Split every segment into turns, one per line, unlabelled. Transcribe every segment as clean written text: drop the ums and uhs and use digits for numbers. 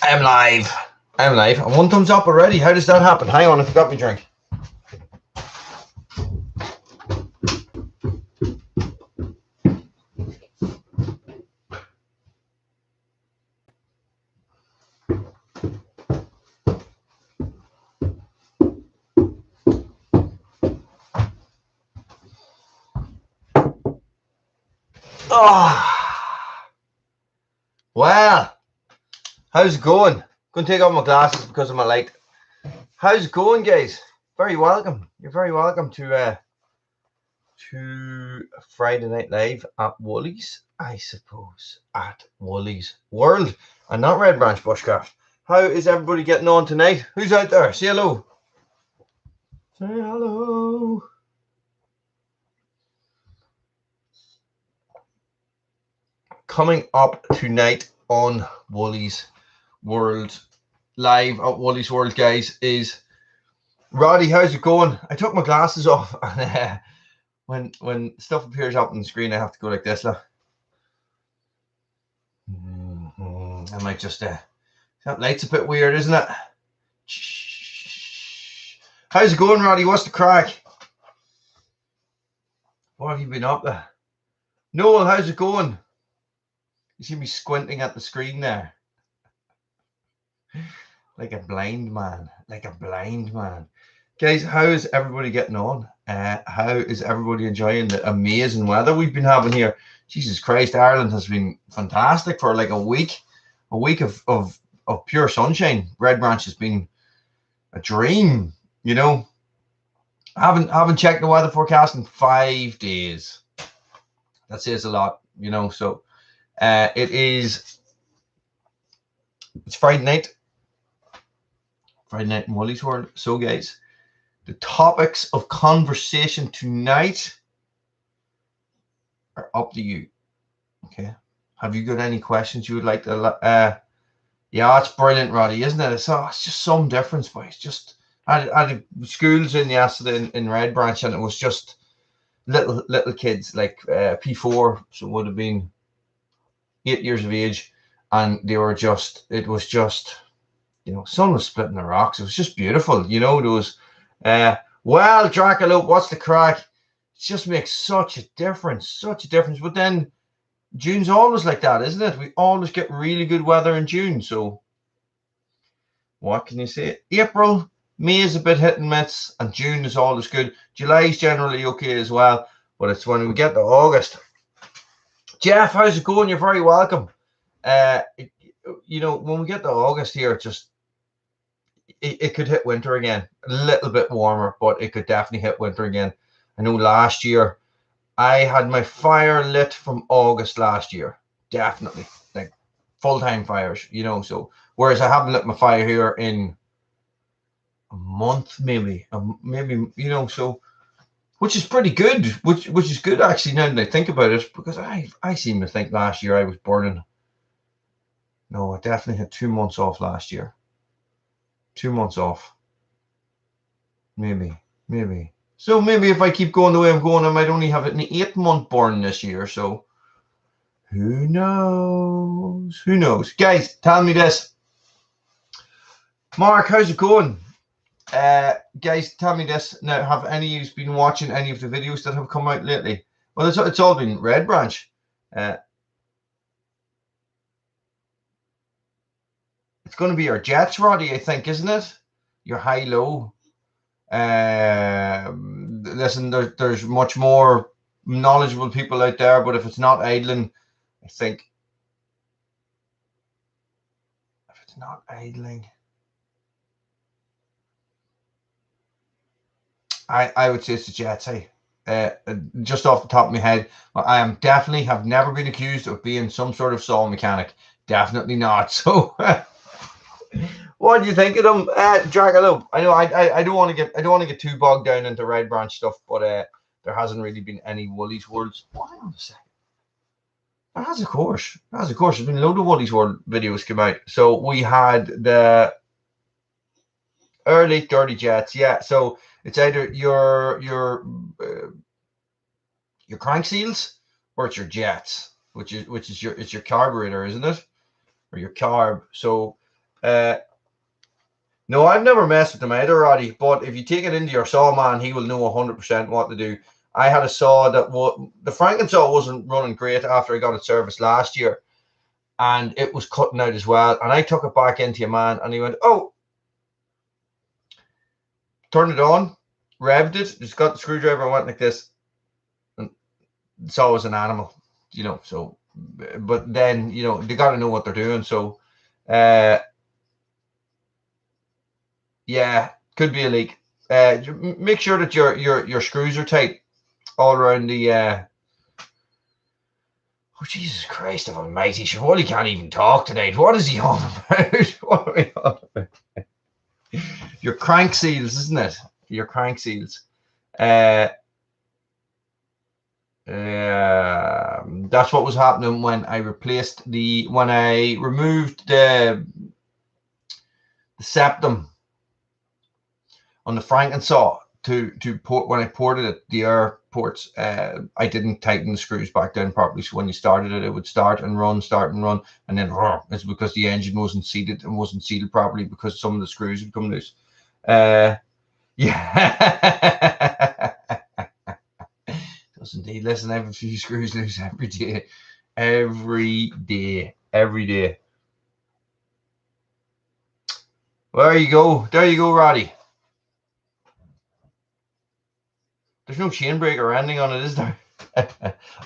I am live. I am live. And one thumbs up already. How does that happen? Hang on, I forgot my drink. Oh, well, how's it going? Going to take off my glasses because of my light. How's it going, guys? Very welcome. You're very welcome to Friday Night Live at Woolys, I suppose, at Woolys World, and not Red Branch Bushcraft. How is everybody getting on tonight? Who's out there? Say hello. Say hello. Coming up tonight on Woolys World, live at Woolys World, guys, is Roddy. How's it going? I took my glasses off, and when stuff appears up on the screen, I have to go like this. Look. I might just that light's a bit weird, isn't it? How's it going, Roddy? What's the crack? What have you been up there? Noel, how's it going? You see me squinting at the screen there. Like a blind man. Like a blind man. Guys, how is everybody getting on? How is everybody enjoying the amazing weather we've been having here? Jesus Christ, Ireland has been fantastic for like a week. A week of pure sunshine. Red Branch has been a dream, you know. I haven't checked the weather forecast in 5 days. That says a lot, you know. So it's Friday night. Friday night in Woolys World. So guys, the topics of conversation tonight are up to you. Okay. Have you got any questions you would like to yeah, it's brilliant, Roddy, isn't it? It's just some difference, boys. Just I had schools in yesterday in Red Branch, and it was just little kids like P4, so it would have been 8 years of age, and they were just, it was just, you know, sun was splitting the rocks. It was just beautiful, you know. There was well, Dracula, what's the crack? It just makes such a difference. But then June's always like that, isn't it? We always get really good weather in June, so what can you say? April, May is a bit hit and miss, and June is always good. July is generally okay as well, but it's when we get to August. Jeff, how's it going? You're very welcome. You know, when we get to August here, it could hit winter again. A little bit warmer, but it could definitely hit winter again. I know last year I had my fire lit from August last year. Definitely. Like full-time fires, you know. So whereas I haven't lit my fire here in a month, maybe, you know, so which is pretty good, which is good actually now that I think about it, because I seem to think last year I was burning. No, I definitely had 2 months off last year. 2 months off. Maybe. So maybe if I keep going the way I'm going, I might only have an 8-month burn this year. So who knows? Who knows? Guys, tell me this. Mark, how's it going? Guys, tell me this. Now, have any of you been watching any of the videos that have come out lately? Well, it's all been Red Branch. It's going to be your Jets, Roddy, I think, isn't it? Your high-low. Listen, there's much more knowledgeable people out there, but if it's not idling, I think if it's not idling, I would say it's the Jets. Hey, just off the top of my head, I am definitely have never been accused of being some sort of saw mechanic. Definitely not. So, what do you think of them? Dragalo. I know I don't want to get too bogged down into Red Branch stuff, but there hasn't really been any Woolys Worlds. Hang on a second. As of course. There's been a load of Woolys World videos come out. So we had the early dirty Jets, yeah. So it's either your crank seals or it's your jets, which is your carburetor, isn't it? Or your carb. So No, I've never messed with them either, Roddy. But if you take it into your saw man, he will know 100% what to do. I had a saw that the Franken saw wasn't running great after I got it serviced last year, and it was cutting out as well. And I took it back into your man, and he went, "Oh, turned it on, revved it, just got the screwdriver and went like this, and the saw was an animal, you know." So, but then they got to know what they're doing. So, yeah, could be a leak. Make sure that your screws are tight all around the. Oh, Jesus Christ Almighty! Surely can't even talk today. What is he on about? What are we on about? Your crank seals, isn't it? Your crank seals. That's what was happening when I replaced when I removed the septum on the Franken saw to port when I ported it, the air ports. I didn't tighten the screws back down properly, so when you started it, it would start and run, and then it's because the engine wasn't seated and wasn't seated properly because some of the screws had come loose. Yeah. Does indeed. Listen, I have a few screws loose every day. Every day. There you go, Roddy. There's no chain break or anything on it, is there?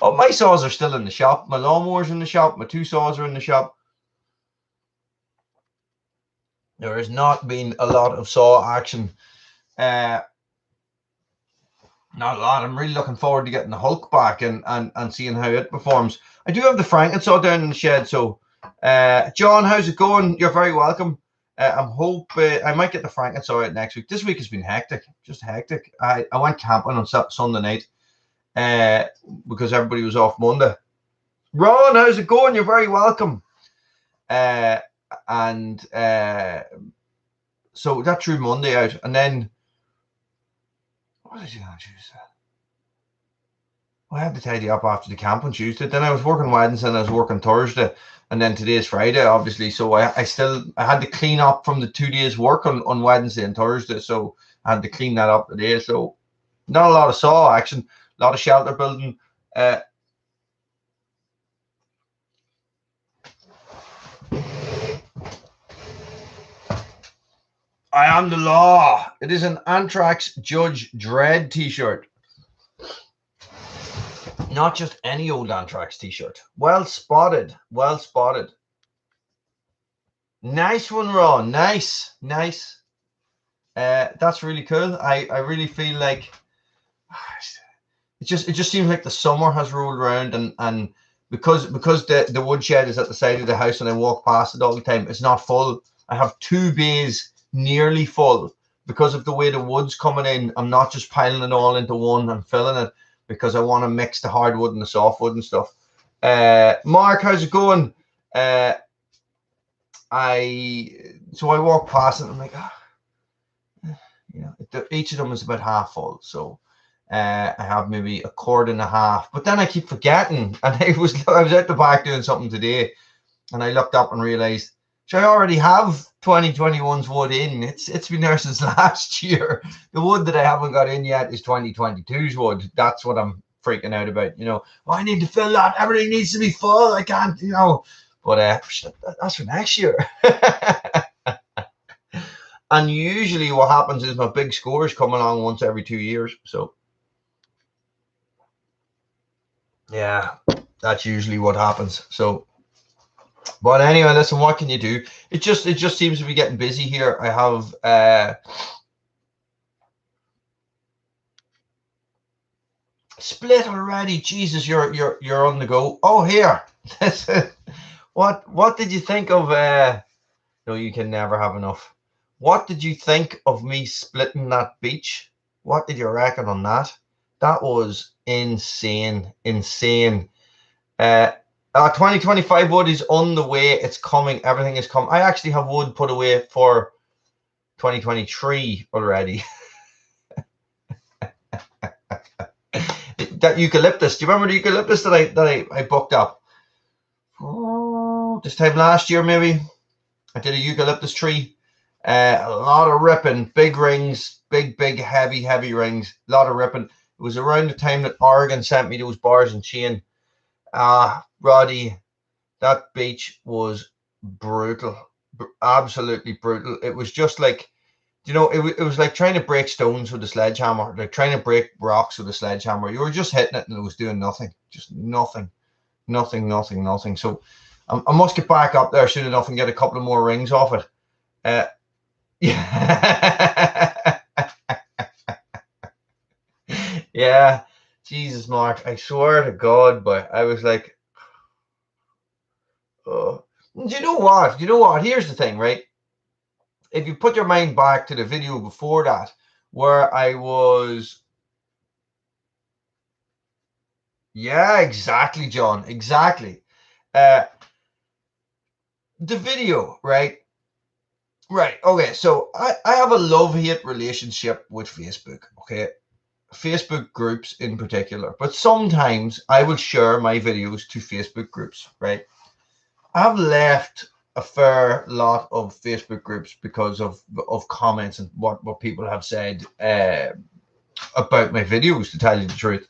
Oh, my saws are still in the shop. My lawnmower's in the shop. My two saws are in the shop. There has not been a lot of saw action. Not a lot. I'm really looking forward to getting the Hulk back and seeing how it performs. I do have the Franken saw down in the shed. So, John, how's it going? You're very welcome. I might get the Franken saw out next week. This week has been hectic, just hectic. I went camping on Sunday night because everybody was off Monday. Ron, how's it going? You're very welcome. So that threw Monday out, and then what did you do on Tuesday? Well, I had to tidy up after the camp on Tuesday. Then I was working Wednesday and I was working Thursday, and then today is Friday, obviously. So I had to clean up from the 2 days work on Wednesday and Thursday. So I had to clean that up today. So not a lot of saw action, a lot of shelter building. I am the law. It is an Anthrax Judge Dredd t-shirt. Not just any old Anthrax t-shirt. Well spotted. Nice one, Ron. Nice. That's really cool. I really feel like it just seems like the summer has rolled around, and because the woodshed is at the side of the house and I walk past it all the time, it's not full. I have 2 bays nearly full because of the way the wood's coming in. I'm not just piling it all into one and filling it because I want to mix the hardwood and the softwood and stuff. Mark, how's it going? I walk past it and I'm like, each of them is about half full. So I have maybe a quart and a half, but then I keep forgetting. And I was out the back doing something today, and I looked up and realized, I already have 2021's wood in. It's been there since last year. The wood that I haven't got in yet is 2022's wood. That's what I'm freaking out about. I need to fill that. Everything needs to be full. I can't, but that's for next year. And usually what happens is my big scores come along once every 2 years. So yeah, that's usually what happens. So, but anyway, listen, what can you do? It just seems to be getting busy here. I have split already. Jesus, you're on the go. Oh, here. What did you think of no, you can never have enough. What did you think of me splitting that beach? What did you reckon on that? That was insane. 2025 wood is on the way. It's coming. Everything is coming. I actually have wood put away for 2023 already. That eucalyptus. Do you remember the eucalyptus that I booked up? Oh, this time last year maybe. I did a eucalyptus tree. A lot of ripping, big rings, big, heavy rings, a lot of ripping. It was around the time that Oregon sent me those bars and chain. Roddy, that beach was brutal, absolutely brutal. It was just like, it was like trying to break stones with a sledgehammer, like trying to break rocks with a sledgehammer. You were just hitting it and it was doing nothing, just nothing. So I must get back up there soon enough and get a couple of more rings off it. Yeah. Yeah. Jesus, Mark, I swear to God, but I was like, oh. Do you know what? Here's the thing, right? If you put your mind back to the video before that, where I was, yeah, exactly, John, exactly. The video, right? Right. Okay. So I have a love-hate relationship with Facebook. Okay. Facebook groups in particular, but sometimes I will share my videos to Facebook groups, right? I've left a fair lot of Facebook groups because of comments and what people have said about my videos, to tell you the truth.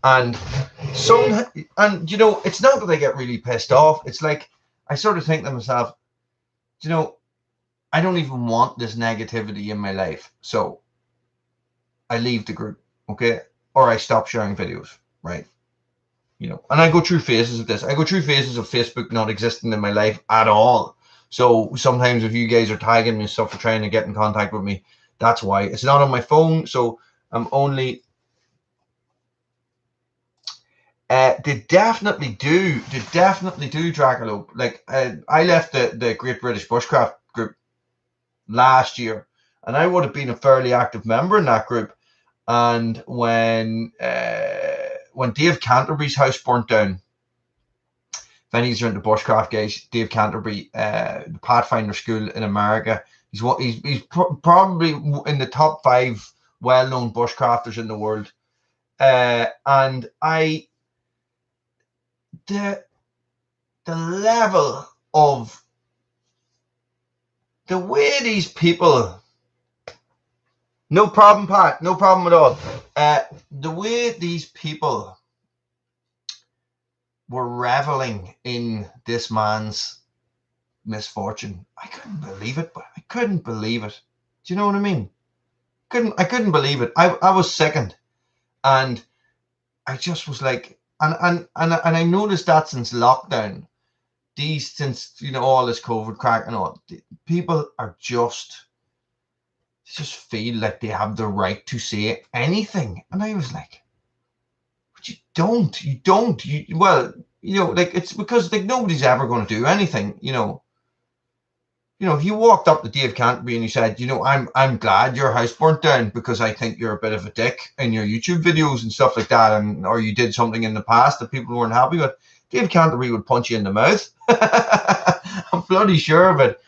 And it's not that I get really pissed off. It's like I sort of think to myself, I don't even want this negativity in my life, so I leave the group, okay, or I stop sharing videos, right? And I go through phases of this. I go through phases of Facebook not existing in my life at all. So sometimes if you guys are tagging me and stuff for trying to get in contact with me, that's why. It's not on my phone, so I'm only. They definitely do, Dracula. Like I left the Great British Bushcraft group last year, and I would have been a fairly active member in that group. And when Dave Canterbury's house burnt down, if any are into bushcraft guys, Dave Canterbury, the Pathfinder School in America, he's probably in the top 5 well-known bushcrafters in the world. And the level of the way these people, no problem, Pat, no problem at all. The way these people were reveling in this man's misfortune, I couldn't believe it. But I couldn't believe it. Do you know what I mean? I couldn't believe it. I was sickened, and I just was like, and I noticed that since lockdown, since all this COVID crack and all, people are just feel like they have the right to say anything, and I was like, but you don't. Like, it's because like nobody's ever going to do anything. If you walked up to Dave Canterbury and you said, I'm glad your house burnt down because I think you're a bit of a dick in your YouTube videos and stuff like that, or you did something in the past that people weren't happy with, Dave Canterbury would punch you in the mouth. I'm bloody sure of it,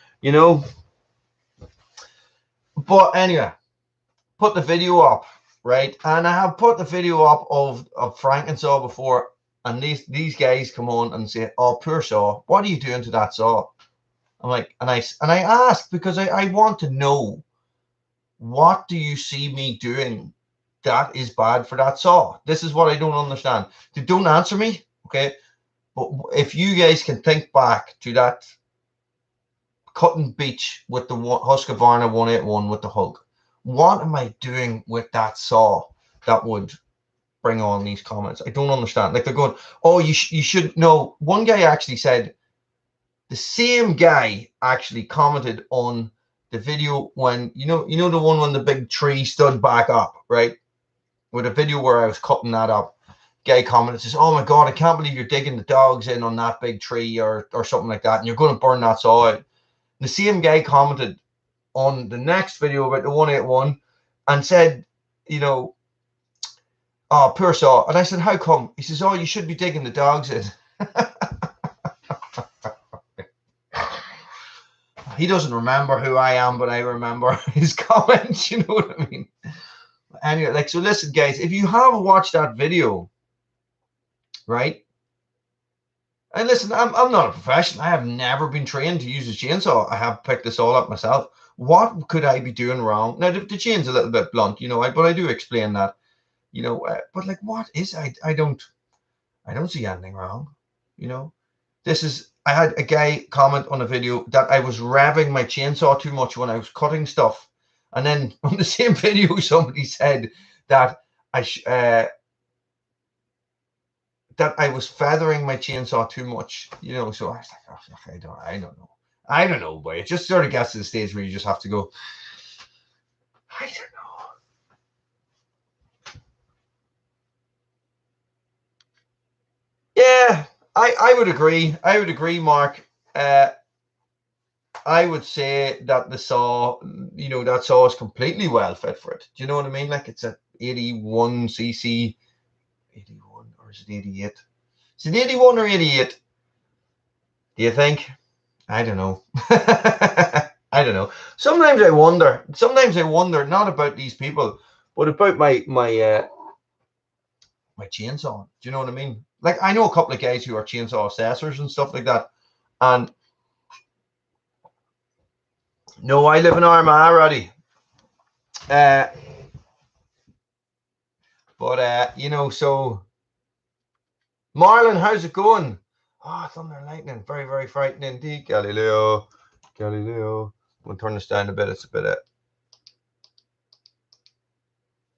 But anyway, put the video up, right? And I have put the video up of Frankensaw before, and these guys come on and say, "Oh, poor saw, what are you doing to that saw?" I'm like, and I ask because I want to know, what do you see me doing that is bad for that saw? This is what I don't understand. They don't answer me, okay? But if you guys can think back to that cutting beach with the Husqvarna 181 with the Hulk, what am I doing with that saw that would bring on these comments? I don't understand. Like, they're going, "Oh, you should know." One guy actually said, the same guy actually commented on the video when, the one when the big tree stood back up, right? With a video where I was cutting that up. Guy commented, says, "Oh my God, I can't believe you're digging the dogs in on that big tree," or something like that, "and you're going to burn that saw out." The same guy commented on the next video about the 181 and said, "Oh, poor saw." And I said, "How come?" He says, "Oh, you should be digging the dogs in." He doesn't remember who I am, but I remember his comments. You know what I mean? Anyway, like, so listen, guys, if you have watched that video, right? And listen, I'm not a professional. I have never been trained to use a chainsaw. I have picked this all up myself. What could I be doing wrong? Now the chain's a little bit blunt, you know, but I do explain that, you know. But like, what is I don't see anything wrong, you know. This is I had a guy comment on a video that I was revving my chainsaw too much when I was cutting stuff, and then on the same video somebody said that that I was feathering my chainsaw too much, you know. So I was like, oh, I don't know, boy. It just sort of gets to the stage where you just have to go, I don't know. Yeah, I would agree. I would agree, Mark. I would say that the saw, you know, that saw is completely well fit for it. Do you know what I mean? Like, it's a 81cc, 81, or is it 88? Is it 81 or 88? Do you think? I don't know. I don't know. Sometimes I wonder. Sometimes I wonder not about these people, but about my chainsaw. Do you know what I mean? Like, I know a couple of guys who are chainsaw assessors and stuff like that. And no, I live in Armagh, Roddy. But you know, so Marlon, how's it going? Oh, thunder and lightning, very, very frightening indeed. Galileo. I'm gonna turn this down a bit. It's a bit.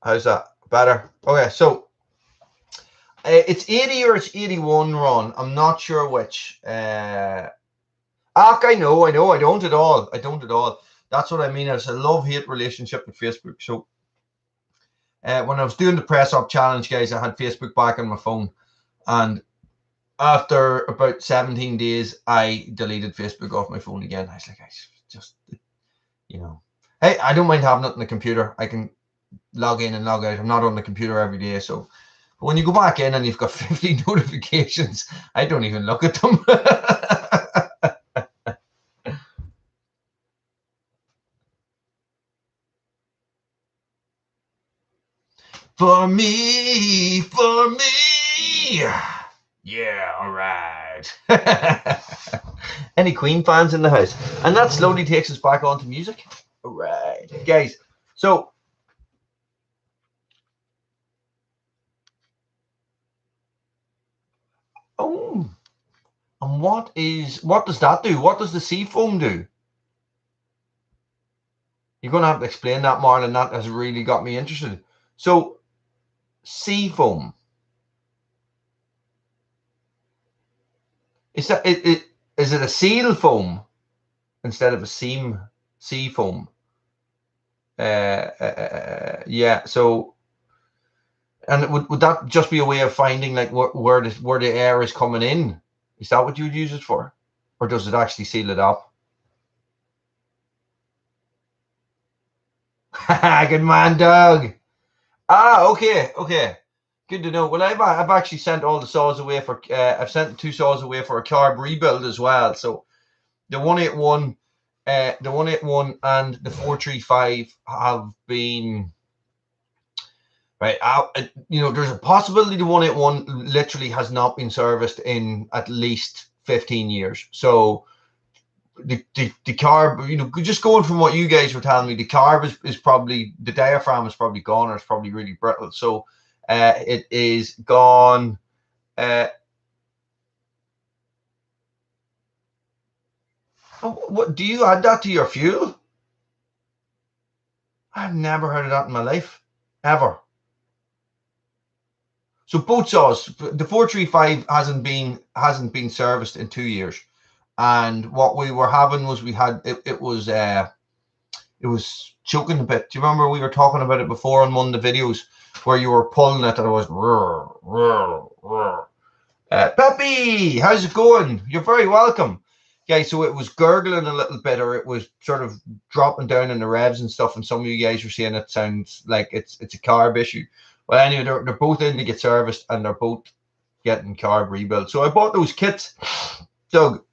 How's that? Better. Okay, so it's 80 or it's 81, Ron. I'm not sure which. I know. I don't at all. I don't at all. That's what I mean. It's a love-hate relationship with Facebook. So when I was doing the press up challenge, guys, I had Facebook back on my phone, and after about 17 days, I deleted Facebook off my phone again. I was like, I just, you know, hey, I don't mind having it on the computer. I can log in and log out. I'm not on the computer every day, so. But when you go back in and you've got 50 notifications, I don't even look at them. For me. Yeah, all right. Any Queen fans in the house? And that slowly takes us back onto music. All right, guys. So, oh, and what does that do? What does the sea foam do? You're going to have to explain that, Marlon. That has really got me interested. So, sea foam. Is it a seal foam instead of a sea foam? Yeah. So, and would that just be a way of finding like where the air is coming in? Is that what you would use it for, or does it actually seal it up? Good man, Doug. Okay. Good to know. Well, I've actually sent all the saws away for. I've sent 2 saws away for a carb rebuild as well. So the 181, and the 435 have been right. You know, there's a possibility the 181 literally has not been serviced in at least 15 years. So the carb, you know, just going from what you guys were telling me, the carb is probably, the diaphragm is probably gone, or it's probably really brittle. So it is gone. What do you add that to your fuel? I've never heard of that in my life, ever. So both saws, the 435 hasn't been serviced in 2 years, and what we were having was it was choking a bit. Do you remember we were talking about it before on one of the videos where you were pulling it and it was roar, roar, roar. Peppy, how's it going? You're very welcome. Okay, so it was gurgling a little bit, or it was sort of dropping down in the revs and stuff, and some of you guys were saying it sounds like it's a carb issue. Well, anyway, they're both in to get serviced, and they're both getting carb rebuilt. So I bought those kits. Doug,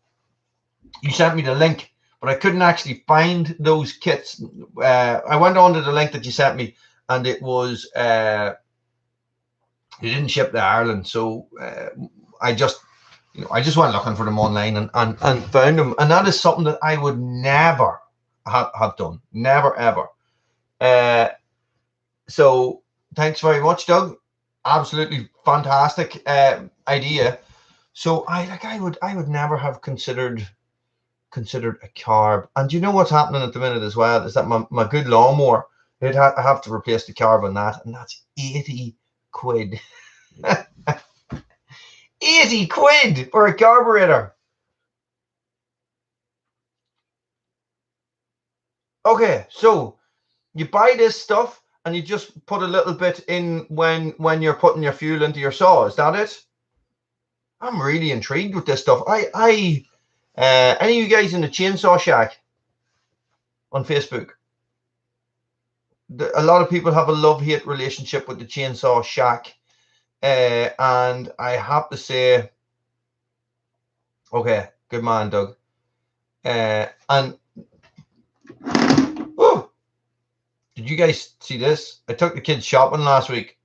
you sent me the link, but I couldn't actually find those kits. I went on to the link that you sent me, and it was they didn't ship to Ireland. So I just I just went looking for them online and found them. And that is something that I would never have done. Never, ever. So thanks very much, Doug. Absolutely fantastic idea. So I would never have considered a carb. And you know what's happening at the minute as well is that my good lawnmower, I have to replace the carb on that, and that's 80 quid. 80 quid for a carburetor. Okay, so you buy this stuff and you just put a little bit in when you're putting your fuel into your saw. Is that it? I'm really intrigued with this stuff. Any of you guys in the Chainsaw Shack on Facebook? A lot of people have a love-hate relationship with the Chainsaw Shack, and I have to say, okay, good man, Doug. And oh, did you guys see this? I took the kids shopping last week,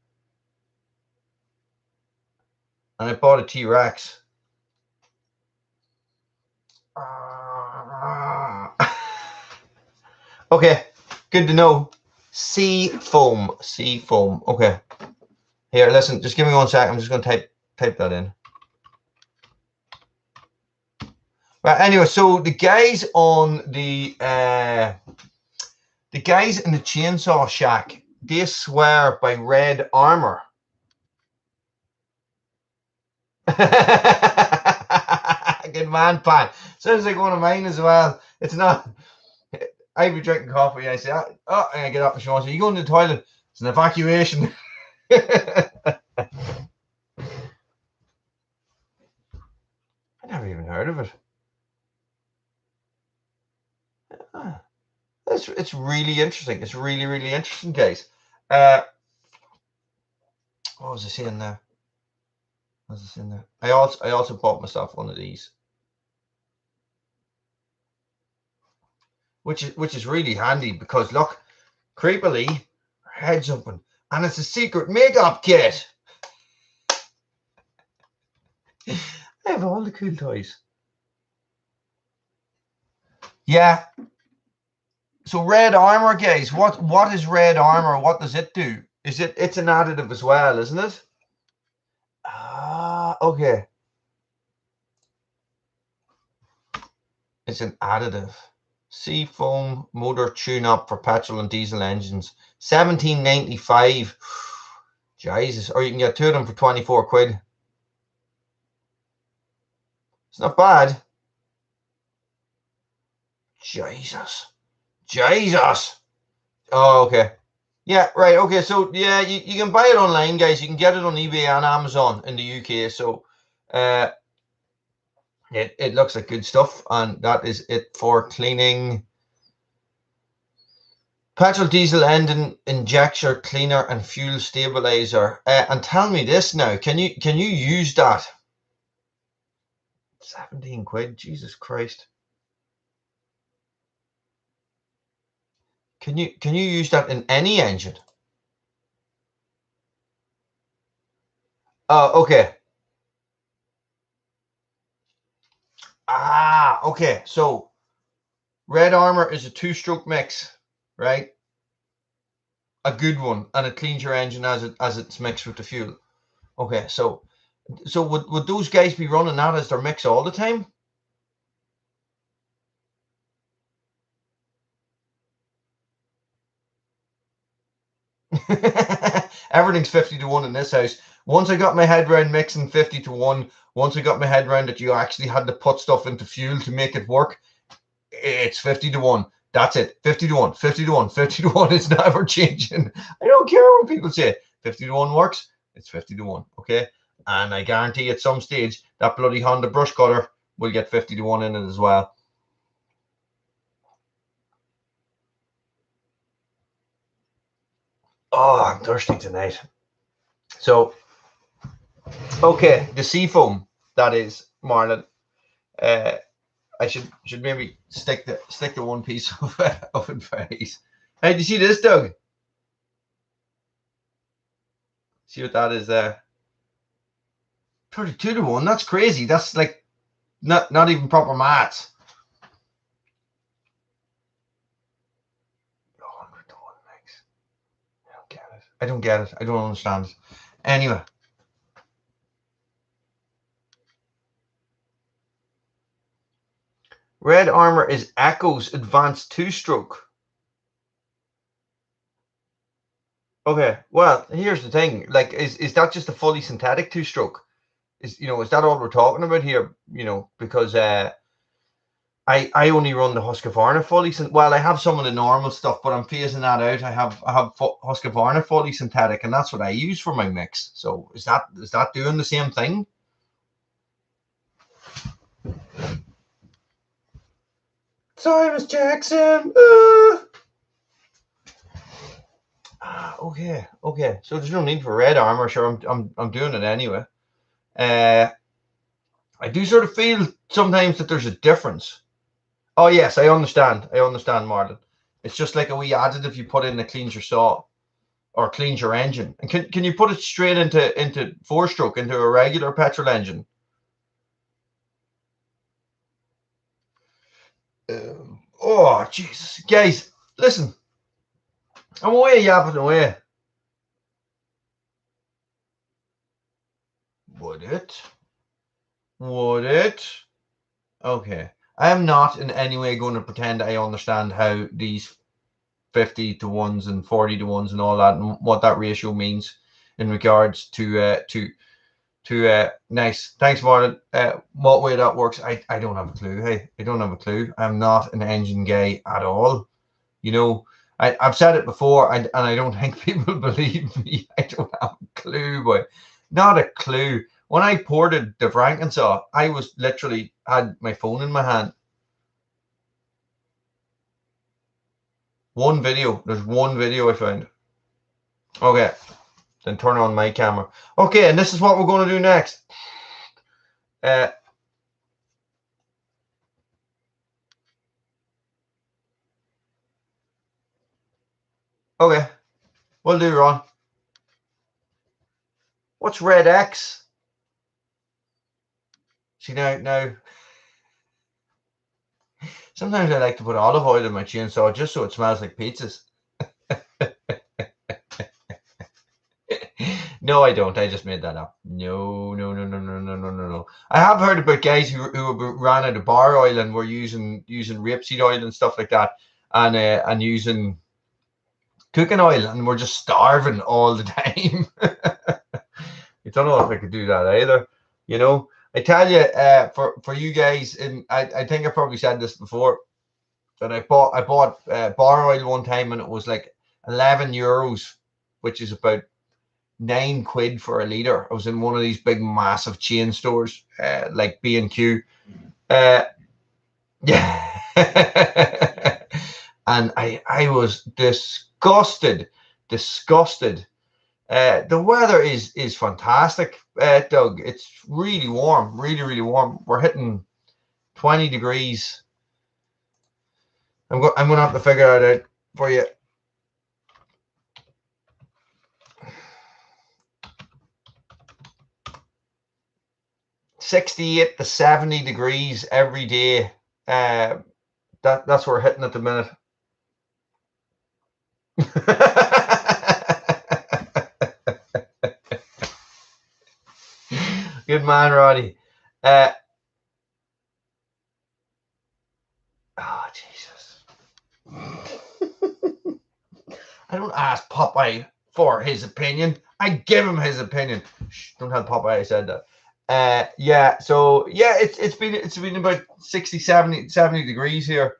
and I bought a T-Rex. Okay, good to know. Sea foam. Okay. Here, listen, just give me 1 sec. I'm just going to type that in. Right, anyway, so the guys on the guys in the Chainsaw Shack, they swear by Red Armor. Good man, Pat. Sounds like one of mine as well. It's not. I'd be drinking coffee and I say, oh, and I get up and Sean says, you going to the toilet? It's an evacuation. I never even heard of it. It's really interesting. It's really, really interesting, guys. What was I saying there? I also bought myself one of these, which is really handy because look, creepily, her head's open, and it's a secret makeup kit. I have all the cool toys. Yeah. So Red Armor, guys, what is Red Armor? What does it do? It's an additive as well, isn't it? Ah, okay. It's an additive. Sea foam motor tune-up for petrol and diesel engines. 17.95. Jesus. Or you can get 2 of them for 24 quid. It's not bad. Jesus. Oh, okay. Yeah, right. Okay, so yeah, you can buy it online, guys. You can get it on eBay and Amazon in the UK. So it looks like good stuff, and that is it for cleaning petrol, diesel engine injector cleaner and fuel stabilizer. And tell me this now, can you use that? 17 quid, Jesus Christ. Can you use that in any engine? Okay. Ah, okay. So Red Armor is a 2-stroke mix, right? A good one, and it cleans your engine as it's mixed with the fuel. Okay, so would those guys be running that as their mix all the time? Everything's 50 to 1 in this house. Once I got my head around mixing 50 to 1, once I got my head around that you actually had to put stuff into fuel to make it work, it's 50 to 1. That's it. 50 to 1, 50 to 1, 50 to 1. It's never changing. I don't care what people say. 50 to 1 works. It's 50 to 1. Okay. And I guarantee at some stage that bloody Honda brush cutter will get 50 to 1 in it as well. Oh, I'm thirsty tonight. So, okay, the seafoam, that is, Marlon. I should maybe stick the one piece of oven fries. Hey, do you see this, Doug? See what that is there? 32 to 1. That's crazy. That's like not even proper maths. 100 to 1 makes. I don't get it. I don't get it. I don't understand it. Anyway. Red Armor is Echo's advanced 2-stroke. Okay, well, here's the thing. Like, is that just a fully synthetic 2-stroke? Is that all we're talking about here? Because I only run the Husqvarna fully. Well, I have some of the normal stuff, but I'm phasing that out. I have Husqvarna fully synthetic, and that's what I use for my mix. So is that doing the same thing? Sorry, Miss Jackson. Okay. So there's no need for Red Armor. Sure, I'm doing it anyway. I do sort of feel sometimes that there's a difference. Oh yes, I understand, Marlon. It's just like a wee additive you put in that cleans your saw or cleans your engine. And can you put it straight into 4-stroke, into a regular petrol engine? Oh Jesus, guys, listen. I'm away yapping away. Would it? Okay. I am not in any way going to pretend I understand how these 50 to 1s and 40 to 1s and all that, and what that ratio means in regards to nice. Thanks, Martin. What way that works, I don't have a clue. Hey, I don't have a clue. I'm not an engine guy at all. I've said it before, and I don't think people believe me. I don't have a clue, but not a clue. When I ported the Frankensaw, I was literally had my phone in my hand. There's one video I found. Okay, then turn on my camera. Okay, and this is what we're going to do next. Okay, we'll do, Ron. What's Red X? See, now, sometimes I like to put olive oil in my chainsaw just so it smells like pizzas. No, I don't. I just made that up. No. I have heard about guys who ran out of bar oil and were using rapeseed oil and stuff like that, and using cooking oil, and we're just starving all the time. I don't know if I could do that either. I tell you, for you guys, and I think I probably said this before, that I bought bar oil one time, and it was like €11, which is about £9 for a litre. I was in one of these big massive chain stores, like B&Q. Yeah. And I was disgusted. The weather is fantastic, Doug. It's really warm, really warm. We're hitting 20 degrees. I'm going to have to figure it out for you. 68 to 70 degrees every day. That's what we're hitting at the minute. Good man, Roddy. Oh, Jesus. I don't ask Popeye for his opinion. I give him his opinion. Shh, don't tell Popeye I said that. So it's been about 60, 70 degrees here.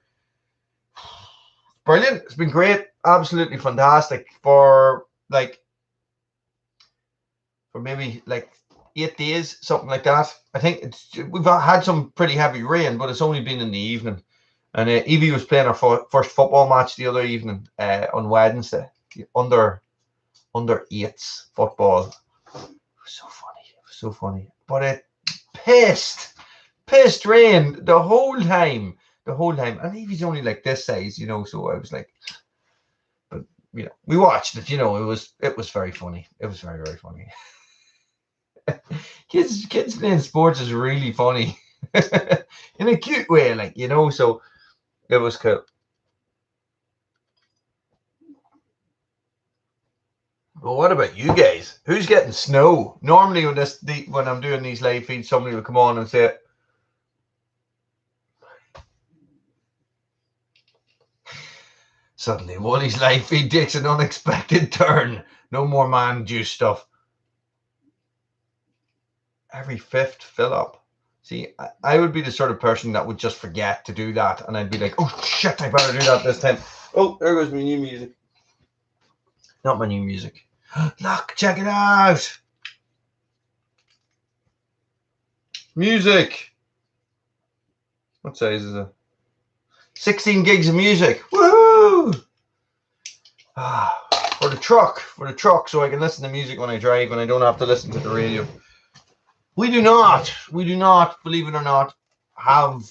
Brilliant. It's been great. Absolutely fantastic for maybe like 8 days, something like that. I think we've had some pretty heavy rain, but it's only been in the evening. And Evie was playing her first football match the other evening on Wednesday, under 8s football. It was so funny. But it pissed rain the whole time. And Evie's only like this size, so I was like, but we watched it, it was very funny. It was very, very funny. Kids playing sports is really funny in a cute way, like, you know. So it was cool. Well, what about you guys? Who's getting snow? Normally, when I'm doing these live feeds, somebody will come on and say, suddenly, Woolys live feed takes an unexpected turn. No more man juice stuff. Every fifth fill up. See, I would be the sort of person that would just forget to do that, and I'd be like, oh shit, I better do that this time. Oh, there goes my new music. Not my new music. Look, check it out. Music. What size is it? 16 gigs of music. Woohoo! For the truck, so I can listen to music when I drive and I don't have to listen to the radio. We do not, believe it or not, have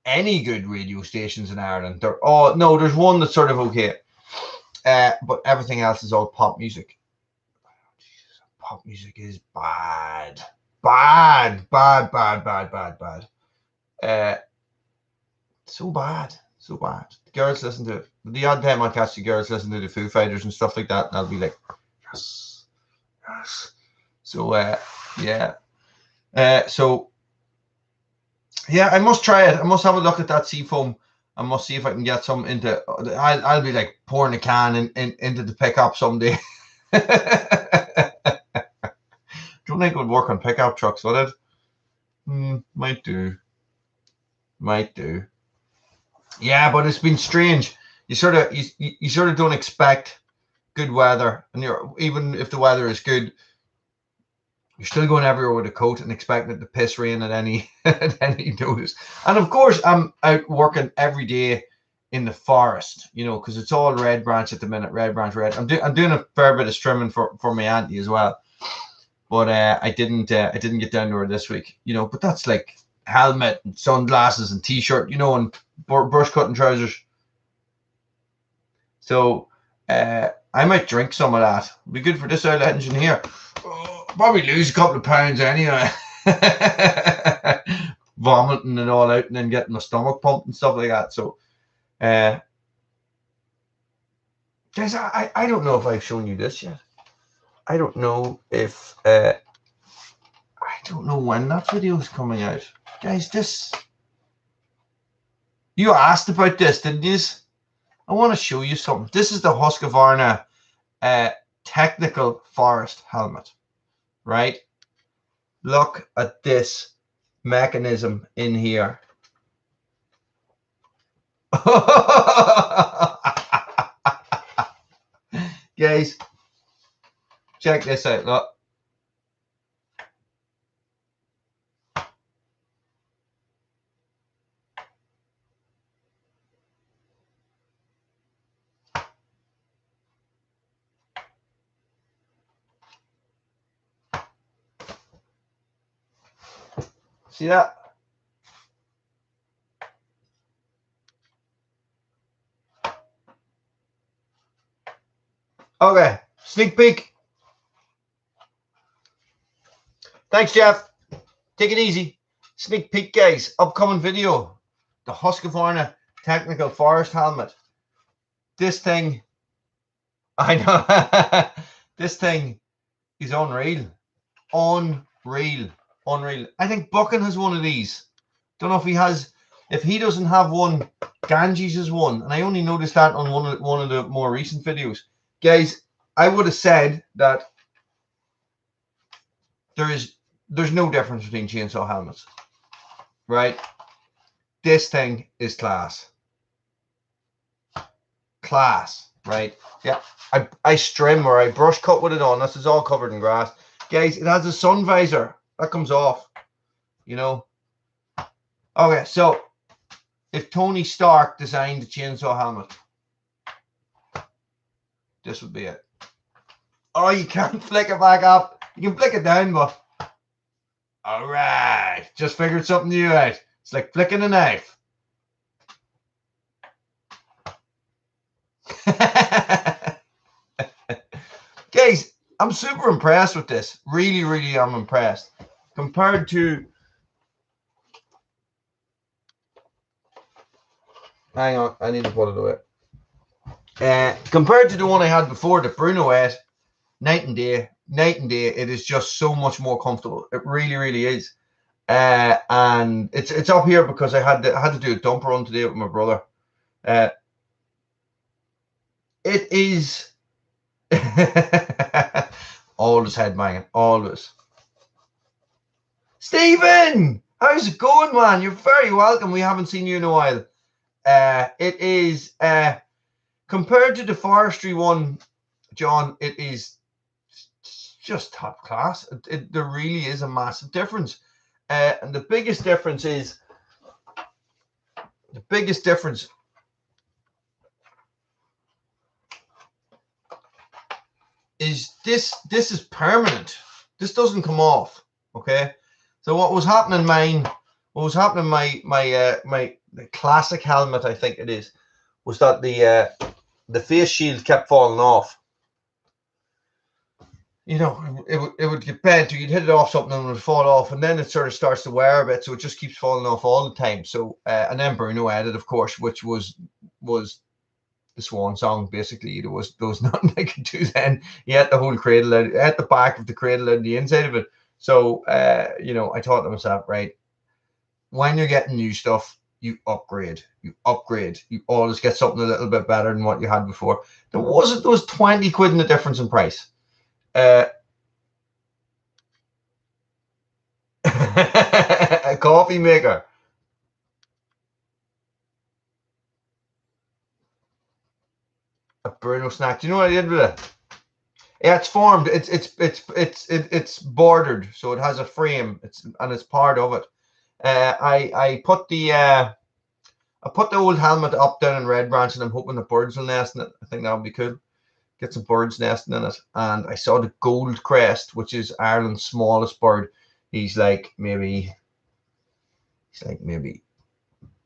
any good radio stations in Ireland. No, there's one that's sort of okay. But everything else is all pop music. Pop music is bad. Bad. So bad. The girls listen to it. The odd time I catch the girls listen to the Foo Fighters and stuff like that, and I'll be like, yes. So, yeah. I must try it. I must have a look at that Seafoam. I must see if I can get some into. I'll be like pouring a can into the pickup someday. Don't think it would work on pickup trucks, would it? Might do. Yeah, but it's been strange. You sort of don't expect good weather, and even if the weather is good, you're still going everywhere with a coat and expecting it to piss rain at any notice. And of course, I'm out working every day in the forest, you know, because it's all red branch at the minute. Red branch. I'm doing a fair bit of trimming for my auntie as well, but I didn't get down to her this week, you know. But that's like helmet and sunglasses and t-shirt, you know, and brush cutting trousers. So I might drink some of that. It'll be good for this old engine here. Probably lose a couple of pounds anyway. Vomiting and all out, and then getting my stomach pumped and stuff like that. So, guys, I don't know if I've shown you this yet. I don't know if I don't know when that video is coming out, guys. You asked about this, didn't you? I want to show you something. This is the Husqvarna technical forest helmet, right? Look at this mechanism in here. Guys, check this out. Look. See that? Okay, sneak peek. Thanks, Jeff. Take it easy. Sneak peek, guys. Upcoming video. The Husqvarna technical forest helmet. This thing, I know. This thing is unreal. Unreal. I think Buchan has one of these. Don't know if he has. If he doesn't have one, Ganges has one. And I only noticed that on one of the more recent videos. Guys, I would have said that there's no difference between chainsaw helmets. Right? This thing is class. Right? Yeah. I trim or I brush cut with it on. This is all covered in grass. Guys, it has a sun visor. That comes off. You know? Okay, so if Tony Stark designed a chainsaw helmet, this would be it. Oh, you can't flick it back up. You can flick it down, but all right, just figured something new out. It's like flicking a knife. Guys, I'm super impressed with this. Really, really, I'm impressed. Compared to, hang on, I need to put it away. Compared to the one I had before, the Bruno ate, night and day, night and day. It is just so much more comfortable. It really, really is. And it's up here because I had to do a dumper run today with my brother. It is always head banging, always. Stephen, how's it going, man? You're very welcome. We haven't seen you in a while. It is compared to the forestry one, John. It is just top class. There really is a massive difference, and the biggest difference is this is permanent. This doesn't come off. Okay. So what was happening my classic helmet, I think it is, was that the face shield kept falling off. You know, it would get bent, or you'd hit it off something and it would fall off, and then it sort of starts to wear a bit, so it just keeps falling off all the time. So and then Bruno added, of course, which was the swan song. Basically, there was nothing I could do then. He had the whole cradle out, at the back of the cradle and the inside of it. So you know, I thought to myself, right, when you're getting new stuff, you upgrade. You always get something a little bit better than what you had before. There was 20 quid in the difference in price. A coffee maker. A Bruno snack. Do you know what I did with it? Yeah, it's formed. It's bordered, so it has a frame. It's part of it. I put the old helmet up down in Red Branch, and I'm hoping the birds will nest in it. I think that would be cool. Get some birds nesting in it. And I saw the gold crest, which is Ireland's smallest bird. He's like maybe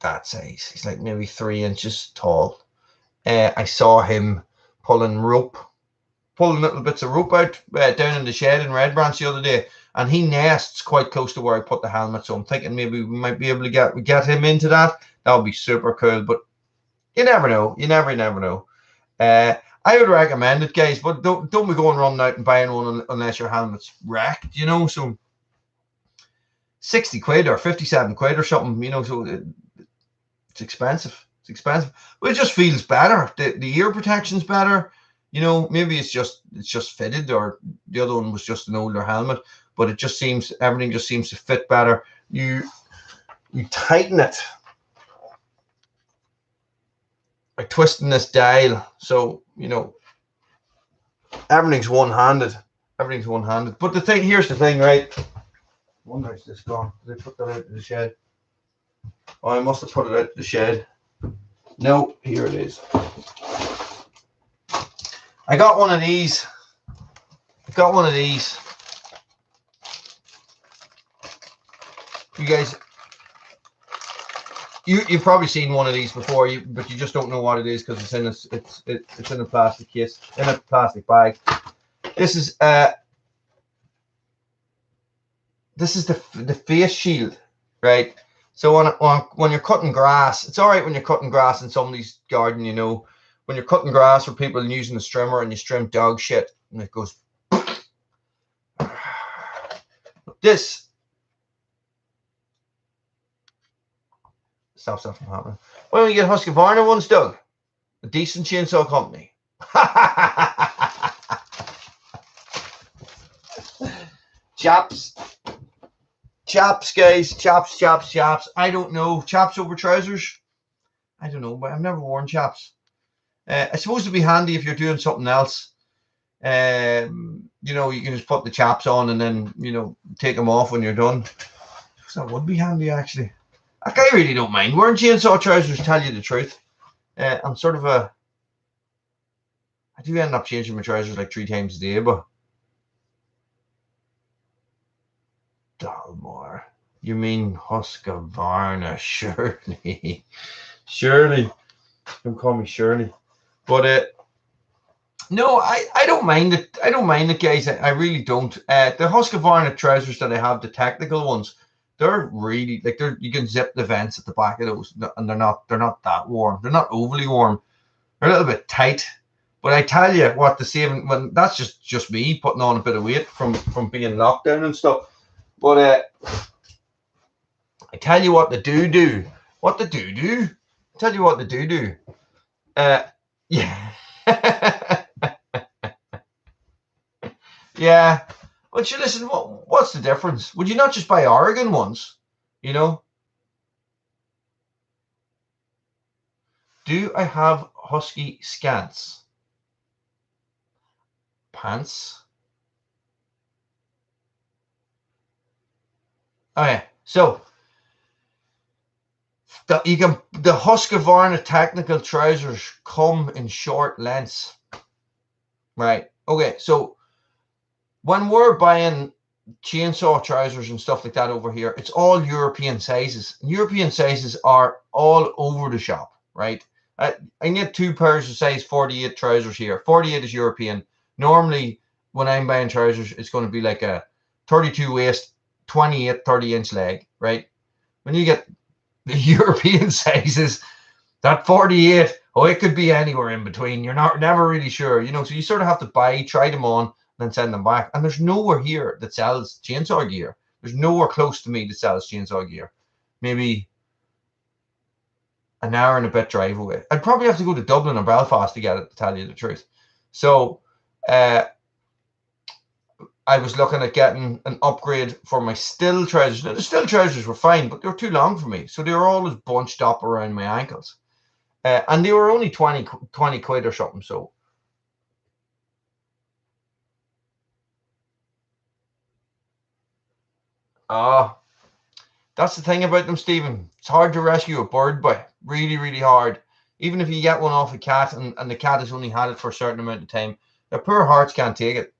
that size. He's like maybe 3 inches tall. I saw him pulling little bits of rope out down in the shed in Red Branch the other day, and he nests quite close to where I put the helmet. So I'm thinking maybe we might be able to get him into that. That would be super cool. But you never know. You never know. I would recommend it, guys, but don't be going running out and buying one unless your helmet's wrecked. You know, so 60 quid or 57 quid or something. You know, so it's expensive. But it just feels better. The ear protection's better. You know, maybe it's just fitted, or the other one was just an older helmet, but it just seems, everything just seems to fit better. You tighten it by twisting this dial, so you know everything's one-handed. But here's the thing, right? I wonder if this gone. Did I put that out in the shed? Oh, I must have put it out in the shed. No, here it is. I got one of these. You guys, you've probably seen one of these before, but you just don't know what it is because it's in a plastic case, in a plastic bag. This is the face shield, right? So when you're cutting grass, it's all right when you're cutting grass in somebody's garden, you know. When you're cutting grass for people and using a strimmer and you trim dog shit and it goes. This stops that from happening. Why don't you get Husqvarna ones, Doug? A decent chainsaw company. Chaps, guys. Chaps. I don't know. Chaps over trousers? I don't know, but I've never worn chaps. I suppose it'd be handy if you're doing something else. You know, you can just put the chaps on and then, you know, take them off when you're done. So that would be handy, actually. Like, I really don't mind wearing chainsaw trousers, to tell you the truth. I'm sort of I do end up changing my trousers like 3 times a day, but Dalmore. You mean Husqvarna? Surely. Don't call me Shirley. But No, I don't mind it. I don't mind it, guys. I really don't. The Husqvarna trousers that I have, the technical ones, they're really like you can zip the vents at the back of those, and they're not that warm. They're not overly warm. They're a little bit tight. But I tell you what, the saving when that's just me putting on a bit of weight from being locked down and stuff. But I tell you what they do. What they do. Tell you what they do. Yeah. Yeah. But you listen, what's the difference? Would you not just buy Oregon ones? You know? Do I have husky scants? Pants? Okay. So the Husqvarna technical trousers come in short lengths. Right. Okay. So when we're buying chainsaw trousers and stuff like that over here, it's all European sizes. European sizes are all over the shop, right? I get 2 pairs of size 48 trousers here. 48 is European. Normally, when I'm buying trousers, it's going to be like a 32 waist, 28, 30-inch leg, right? When you get the European sizes, that 48, it could be anywhere in between. You're never really sure, so you sort of have to buy, try them on, then send them back. And there's nowhere here that sells chainsaw gear. There's nowhere close to me that sells chainsaw gear. Maybe an hour and a bit drive away. I'd probably have to go to Dublin or Belfast to get it, to tell you the truth. So I was looking at getting an upgrade for my still trousers. Now, the still trousers were fine, but they were too long for me. So they were always bunched up around my ankles. And they were only 20 quid or something. So that's the thing about them, Stephen. It's hard to rescue a bird by. Really, really hard. Even if you get one off a cat and the cat has only had it for a certain amount of time, their poor hearts can't take it.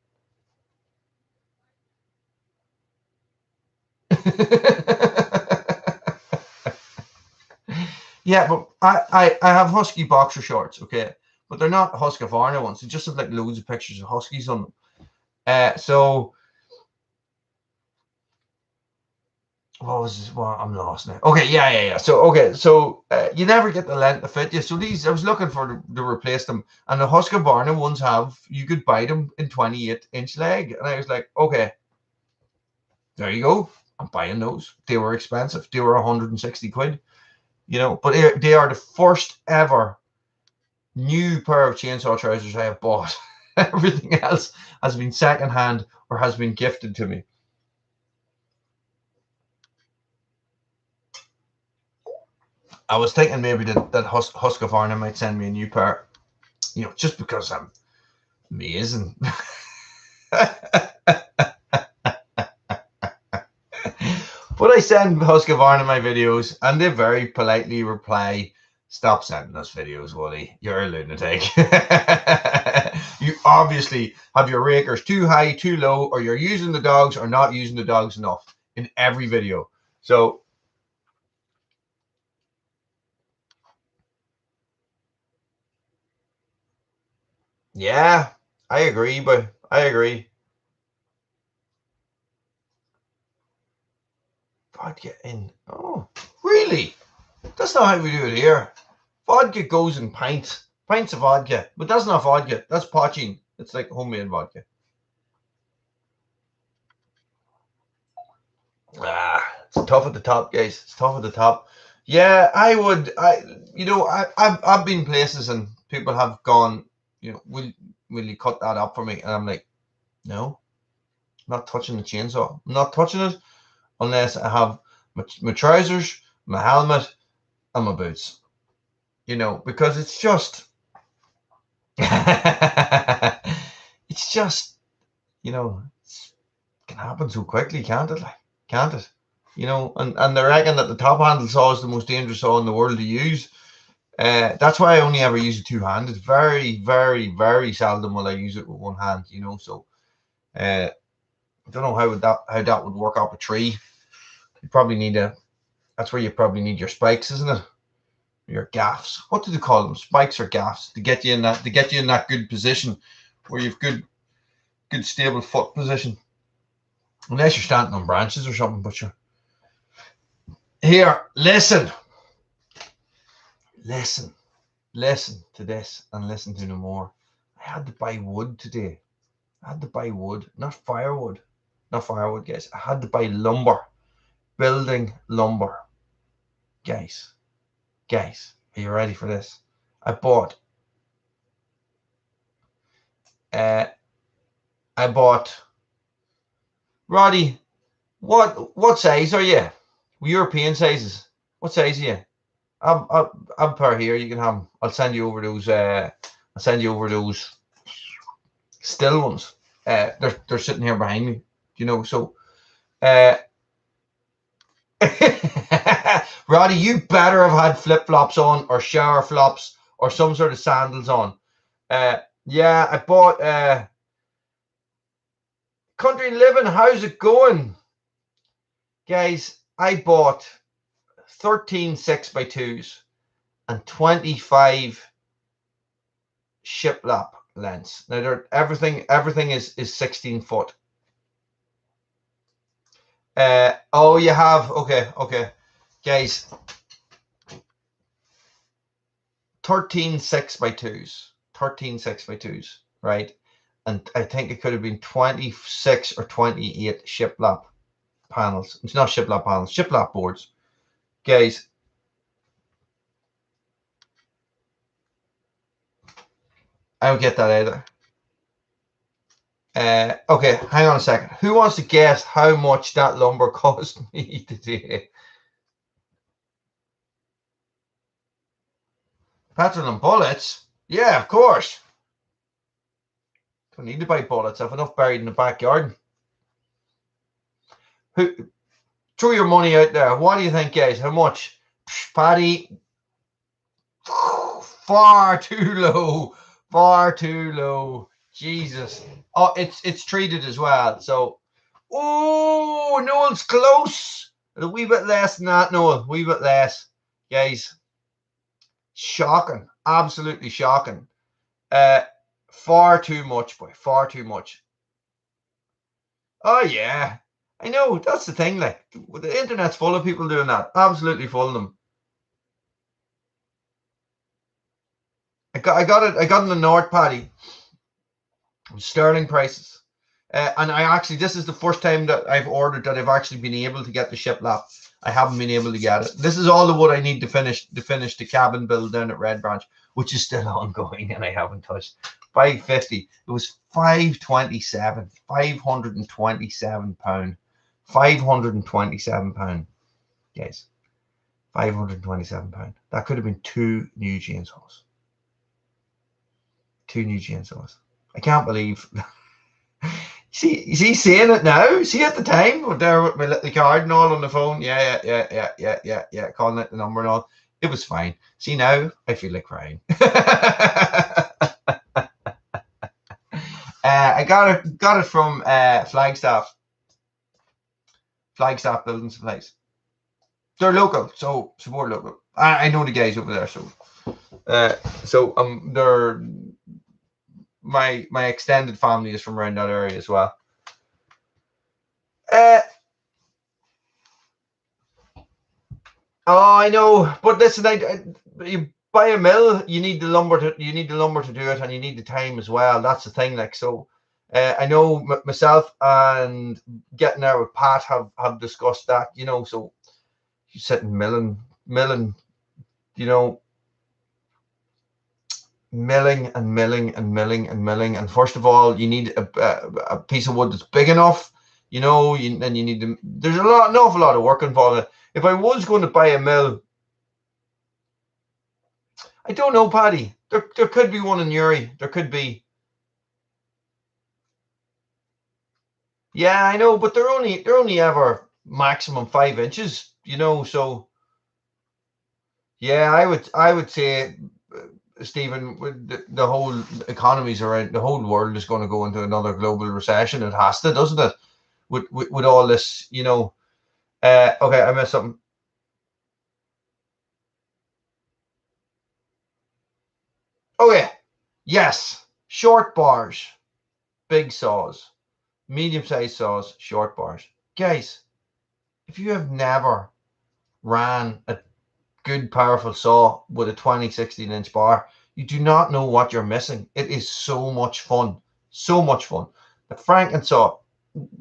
Yeah, but I have husky boxer shorts, okay? But they're not Husqvarna ones. They just have like loads of pictures of huskies on them. So what was this? Well, I'm lost now. Okay, yeah. So you never get the length to fit you. So these, I was looking for to replace them, and the Husqvarna ones you could buy them in 28-inch leg, and I was like, okay, there you go. I'm buying those. They were expensive. They were 160 quid, but they are the first ever new pair of chainsaw trousers I have bought. Everything else has been secondhand or has been gifted to me. I was thinking maybe that Husqvarna might send me a new pair, just because I'm amazing. But I send Husqvarna my videos, and they very politely reply, "Stop sending us videos, Wooly. You're a lunatic. You obviously have your rakers too high, too low, or you're using the dogs or not using the dogs enough in every video." So yeah, I agree, but I agree. Vodka in. Oh, really? That's not how we do it here. Vodka goes in pints of vodka, but that's not vodka. That's poaching. It's like homemade vodka. It's tough at the top, guys. It's tough at the top. Yeah, I would. I've been places and people have gone. Will you cut that up for me? And I'm like, no, I'm not touching the chainsaw. I'm not touching it unless I have my trousers, my helmet, and my boots. Because it's just, it's just, it can happen so quickly, can't it? Like, can't it? And they reckon that the top handle saw is the most dangerous saw in the world to use. That's why I only ever use it two-handed. Very, very, very seldom will I use it with one hand. So I don't know how that would work up a tree. You probably need that's where you probably need your spikes, isn't it? your gaffs. What do they call them? Spikes or gaffs to get you in that good position where you've good stable foot position. Unless you're standing on branches or something, but you're here. Listen to this and listen to no more. I had to buy wood today. I had to buy wood, not firewood, guys. I had to buy lumber, building lumber, guys. Are you ready for this? I bought Roddy. What size are you? European sizes. What size are you? I'm per here. You can have them. I'll send you over those. Still ones. They're sitting here behind me. You know. So, Roddy, you better have had flip flops on or shower flops or some sort of sandals on. Yeah, I bought Country Living. How's it going, guys? I bought 13 6x2s and 25 shiplap lengths. Now everything is 16 foot. Oh, you have okay, guys. 13 6x2s, right? And I think it could have been 26 or 28 shiplap panels. It's not shiplap panels, shiplap boards, guys. I don't get that either. Okay, hang on a second. Who wants to guess how much that lumber cost me today? Petrol and bullets? Yeah, of course. Don't need to buy bullets. I have enough buried in the backyard. Throw your money out there. What do you think, guys? How much? Paddy? Far too low. Jesus. Oh, it's treated as well. So, oh, Noel's close. A wee bit less than that, Noel. A wee bit less, guys. Shocking. Absolutely shocking. Far too much, boy. Far too much. Oh yeah, I know. That's the thing. Like the internet's full of people doing that. Absolutely full of them. I got it in the North, Paddy. Sterling prices. And I actually, this is the first time that I've ordered that I've actually been able to get the shiplap. I haven't been able to get it. This is all the wood I need to finish the cabin build down at Red Branch, which is still ongoing and I haven't touched. 550. It was 527. 527 pound. 527 pound. Guys. 527 pound. That could have been 2 new chainsaws. 2 new chainsaws. I can't believe. See, seeing it now? See at the time, there with my little card and all on the phone. Yeah. Calling it the number and all. It was fine. See now, I feel like crying. I got it from Flagstaff Building Supplies. They're local, so support local. I know the guys over there, so they're my extended family is from around that area as well. Oh, I know, but listen, you buy a mill, you need the lumber to do it, and you need the time as well. That's the thing. Like so, I know myself and getting there with Pat have discussed that. You know, so you sitting milling. You know, milling, and first of all, you need a piece of wood that's big enough. You know, and you need to. There's an awful lot of work involved. If I was going to buy a mill, I don't know, Paddy. There could be one in Uri. There could be. Yeah, I know, but they're only ever maximum 5 inches. You know, so yeah, I would say, Stephen, the whole economies around the whole world is going to go into another global recession. It has to, doesn't it? With all this, you know. Okay, I missed something. Yes, short bars, big saws, medium-sized saws, short bars. Guys, if you have never ran a good, powerful saw with a 16-inch bar, you do not know what you're missing. It is so much fun. So much fun. The Franken saw,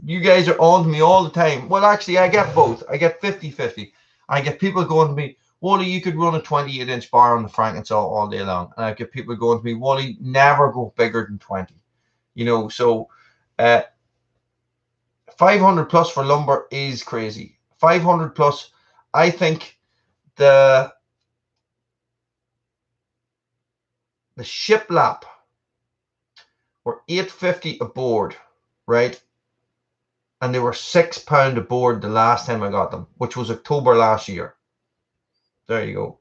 you guys are on to me all the time. Well, actually, I get both. I get 50-50. I get people going to me, Wally, you could run a 28-inch bar on the Franken saw all day long. And I get people going to me, Wally, never go bigger than 20. You know, so 500 plus for lumber is crazy. 500 plus, I think the shiplap were $8.50 a board, right? And they were £6 a board the last time I got them, which was October last year. There you go.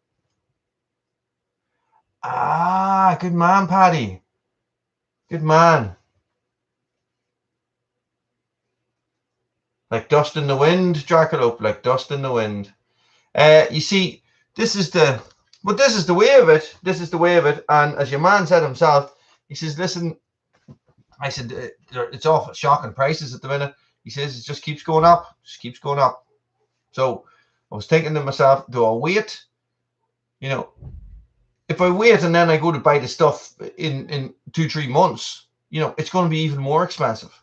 Ah, good man, Paddy. Good man. Like dust in the wind, Jackalope, like dust in the wind. You see, this is the way of it. This is the way of it. And as your man said himself, he says, listen, I said, it's off at shocking prices at the minute. He says, it just keeps going up, just keeps going up. So I was thinking to myself, do I wait? You know, if I wait and then I go to buy the stuff in 2-3 months, you know, it's going to be even more expensive.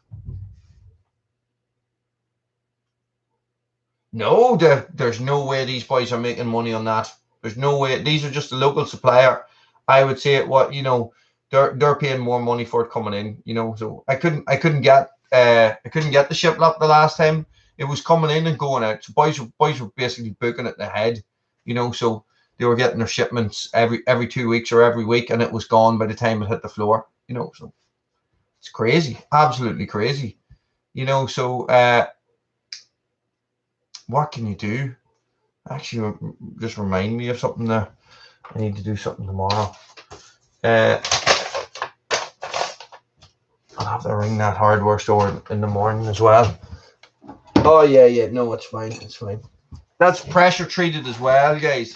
No, there's no way these boys are making money on that. There's no way. These are just a local supplier. I would say what, you know, they're paying more money for it coming in, you know. So I couldn't get the shiplap the last time. It was coming in and going out. So boys were basically booking it ahead, you know. So they were getting their shipments every 2 weeks or every week, and it was gone by the time it hit the floor, you know. So it's crazy, absolutely crazy, you know. So what can you do? Actually, just remind me of something there. I need to do something tomorrow. I'll have to ring that hardware store in the morning as well. Oh, yeah. No, it's fine. It's fine. That's pressure treated as well, guys.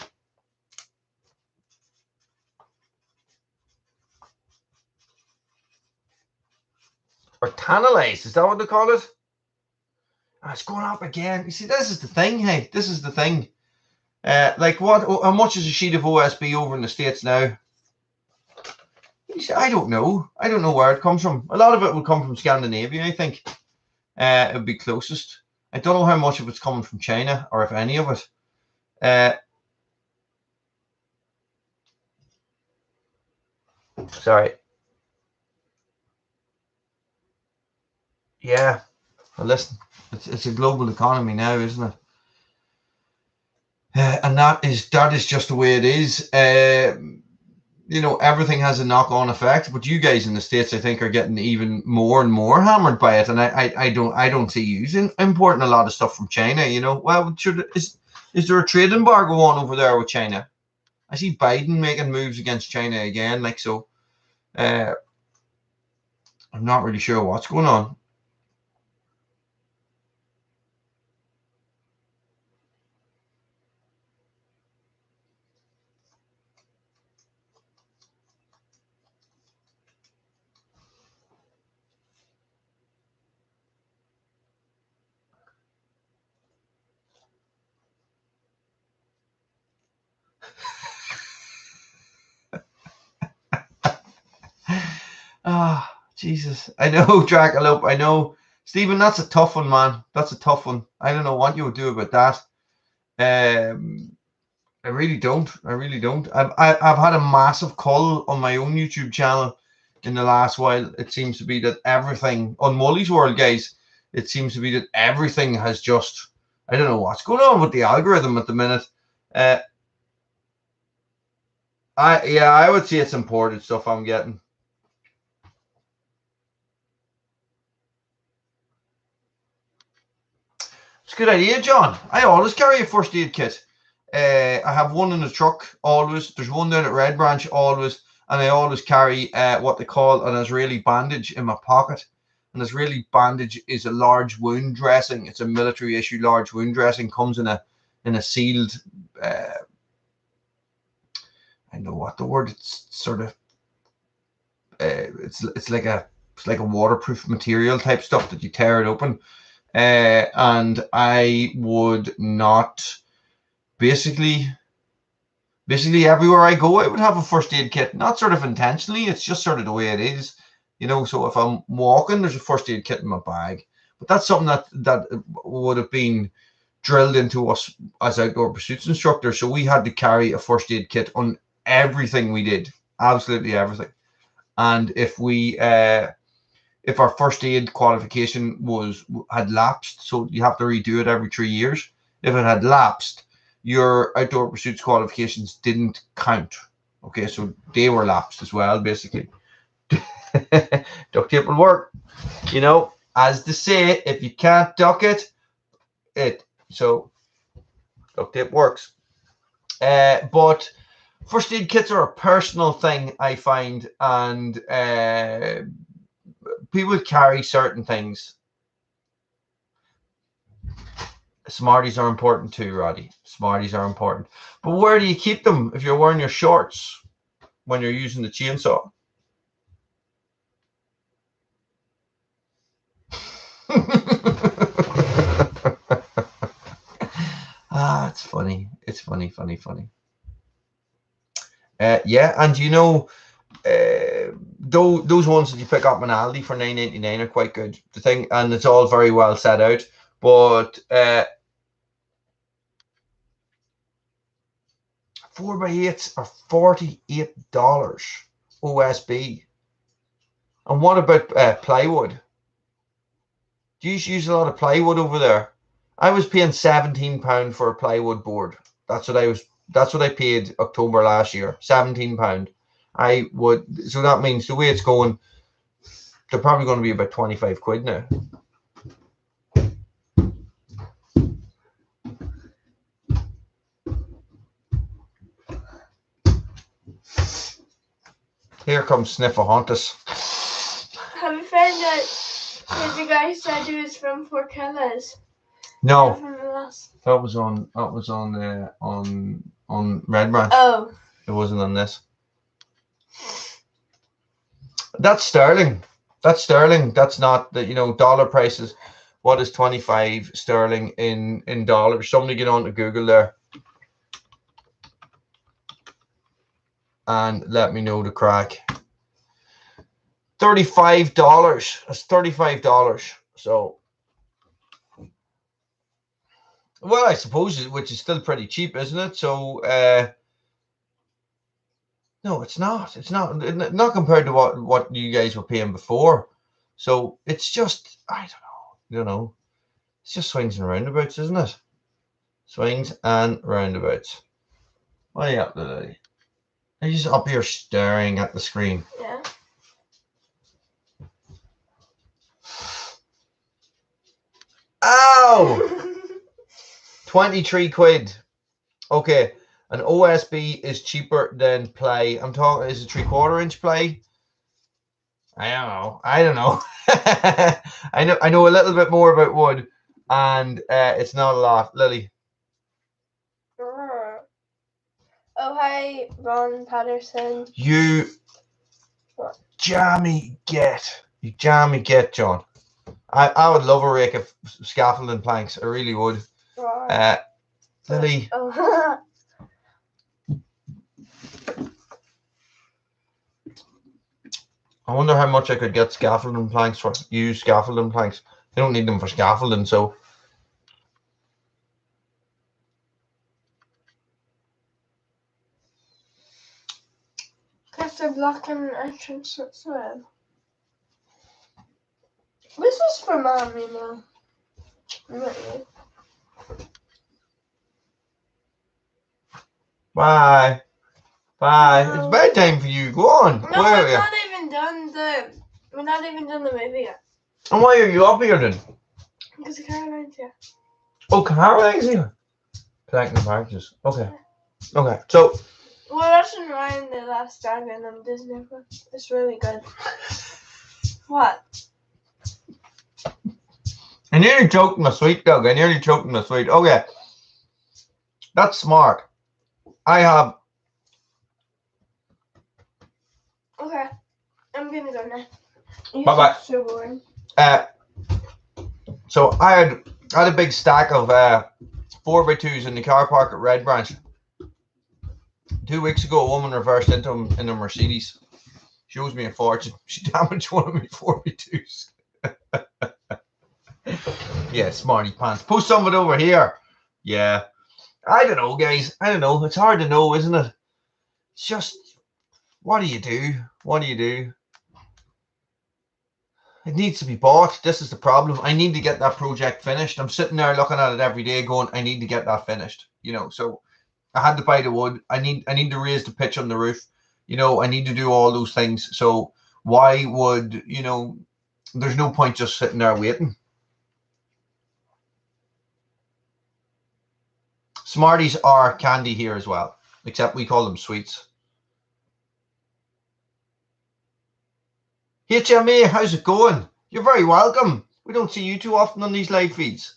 Or tannalized. Is that what they call it? Oh, it's going up again. You see, this is the thing, hey. This is the thing. Like how much is a sheet of OSB over in the States now? I don't know. I don't know where it comes from. A lot of it will come from Scandinavia, I think. It would be closest. I don't know how much of it's coming from China or if any of it. Sorry. Yeah. Well, listen, it's a global economy now, isn't it? And that is just the way it is. You know, everything has a knock-on effect. But you guys in the States, I think, are getting even more and more hammered by it. And I don't see you importing a lot of stuff from China. You know, well, is there a trade embargo on over there with China? I see Biden making moves against China again. Like so, I'm not really sure what's going on. Ah, Jesus. I know, Dracalope. I know. Stephen, that's a tough one, man. That's a tough one. I don't know what you would do about that. I really don't. I really don't. I've had a massive cull on my own YouTube channel in the last while. It seems to be that everything on Woolys World, guys, it seems to be that everything has just, I don't know what's going on with the algorithm at the minute. I would say it's imported stuff I'm getting. It's a good idea, John. I always carry a first aid kit. I have one in the truck always. There's one down at Red Branch always, and I always carry what they call an Israeli bandage in my pocket. An Israeli bandage is a large wound dressing. It's a military issue large wound dressing. Comes in a sealed. I know what the word. It's sort of it's like a waterproof material type stuff that you tear it open. And I would not basically everywhere I go, I would have a first aid kit. Not sort of intentionally, it's just sort of the way it is, you know. So if I'm walking, there's a first aid kit in my bag. But that's something that would have been drilled into us as outdoor pursuits instructors. So we had to carry a first aid kit on everything we did, absolutely everything. And if our first aid qualification had lapsed, so you have to redo it every 3 years. If it had lapsed, your outdoor pursuits qualifications didn't count. Okay, so they were lapsed as well, basically. Duct tape will work, you know, as they say, if you can't duck it. So duct tape works. But first aid kits are a personal thing, I find, and people carry certain things. Smarties are important too, Roddy. Smarties are important. But where do you keep them if you're wearing your shorts when you're using the chainsaw? It's funny. It's funny. Yeah, and you know, those ones that you pick up in Aldi for $9.99 are quite good. The thing, and it's all very well set out. But 4x8s are $48 OSB. And what about plywood? Do you use a lot of plywood over there? I was paying £17 for a plywood board. That's what I paid October last year. £17. So that means the way it's going, they're probably going to be about 25 quid now. Here comes Sniffahontus.
Have you found out that the guy said he was from Fort Kellis?
No, that was on Red Branch.
Oh,
it wasn't on this. That's sterling. That's not the, you know, dollar prices. What is 25 sterling in dollars? Somebody get on to Google there and let me know the crack. $35. That's $35. So, well, I suppose, which is still pretty cheap, isn't it? So, no, it's not. It's not compared to what you guys were paying before. So it's just, I don't know. You know, it's just swings and roundabouts, isn't it? Swings and roundabouts. What are you up to today? Are you just up here staring at the screen?
Yeah.
Ow! 23 quid. Okay. An OSB is cheaper than ply. I'm talking, is it 3/4 inch ply? I don't know. I know a little bit more about wood, and it's not a lot. Lily.
Oh, hi, Ron Patterson.
You jammy get. You jammy get, John. I would love a rake of scaffolding planks. I really would. Lily.
Oh.
I wonder how much I could get scaffolding planks for. Use scaffolding planks. I don't need them for scaffolding, so.
Because they're blocking an entrance as well. This is for Mom, you know. Really.
Bye. Bye.
No.
It's bedtime for you. Go on.
No,
Where
we're not even done the movie yet.
And why are you up here then?
Because the Caroline's here.
Oh, Caroline's here. Collecting the packages. Okay. Okay. So.
We're watching Ryan the Last Dragon on Disney Plus. It's really good. What?
I nearly choked my sweet, Doug. I nearly choked my sweet. Okay. That's smart. I have.
Okay. I'm gonna go now.
Bye-bye.
So boring.
So I had a big stack of 4x2s in the car park at Red Branch. 2 weeks ago, a woman reversed into him in a Mercedes. She owes me a fortune. She damaged one of my 4x2s. Yeah, smarty pants. Post some of it over here. Yeah. I don't know, guys. I don't know. It's hard to know, isn't it? It's just, what do you do? What do you do? It needs to be bought. This is the problem. I need to get that project finished. I'm sitting there looking at it every day going, I need to get that finished. You know, so I had to buy the wood. I need to raise the pitch on the roof. You know, I need to do all those things. So why would, you know, there's no point just sitting there waiting. Smarties are candy here as well, except we call them sweets. HMA, how's it going? You're very welcome. We don't see you too often on these live feeds.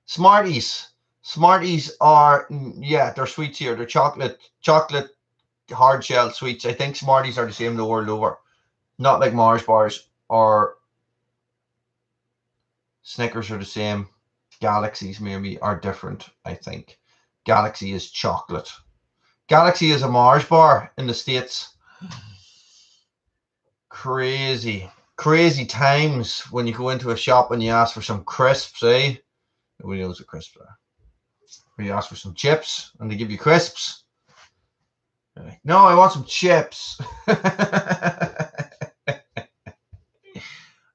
Smarties. Smarties are, yeah, they're sweets here. They're chocolate hard shell sweets. I think Smarties are the same the world over. Not like Mars bars or Snickers are the same. Galaxies maybe are different, I think. Galaxy is chocolate. Galaxy is a Mars bar in the States. Crazy times when you go into a shop and you ask for some crisps, eh? Nobody knows what crisps are. Or you ask for some chips and they give you crisps. You're like, no, I want some chips.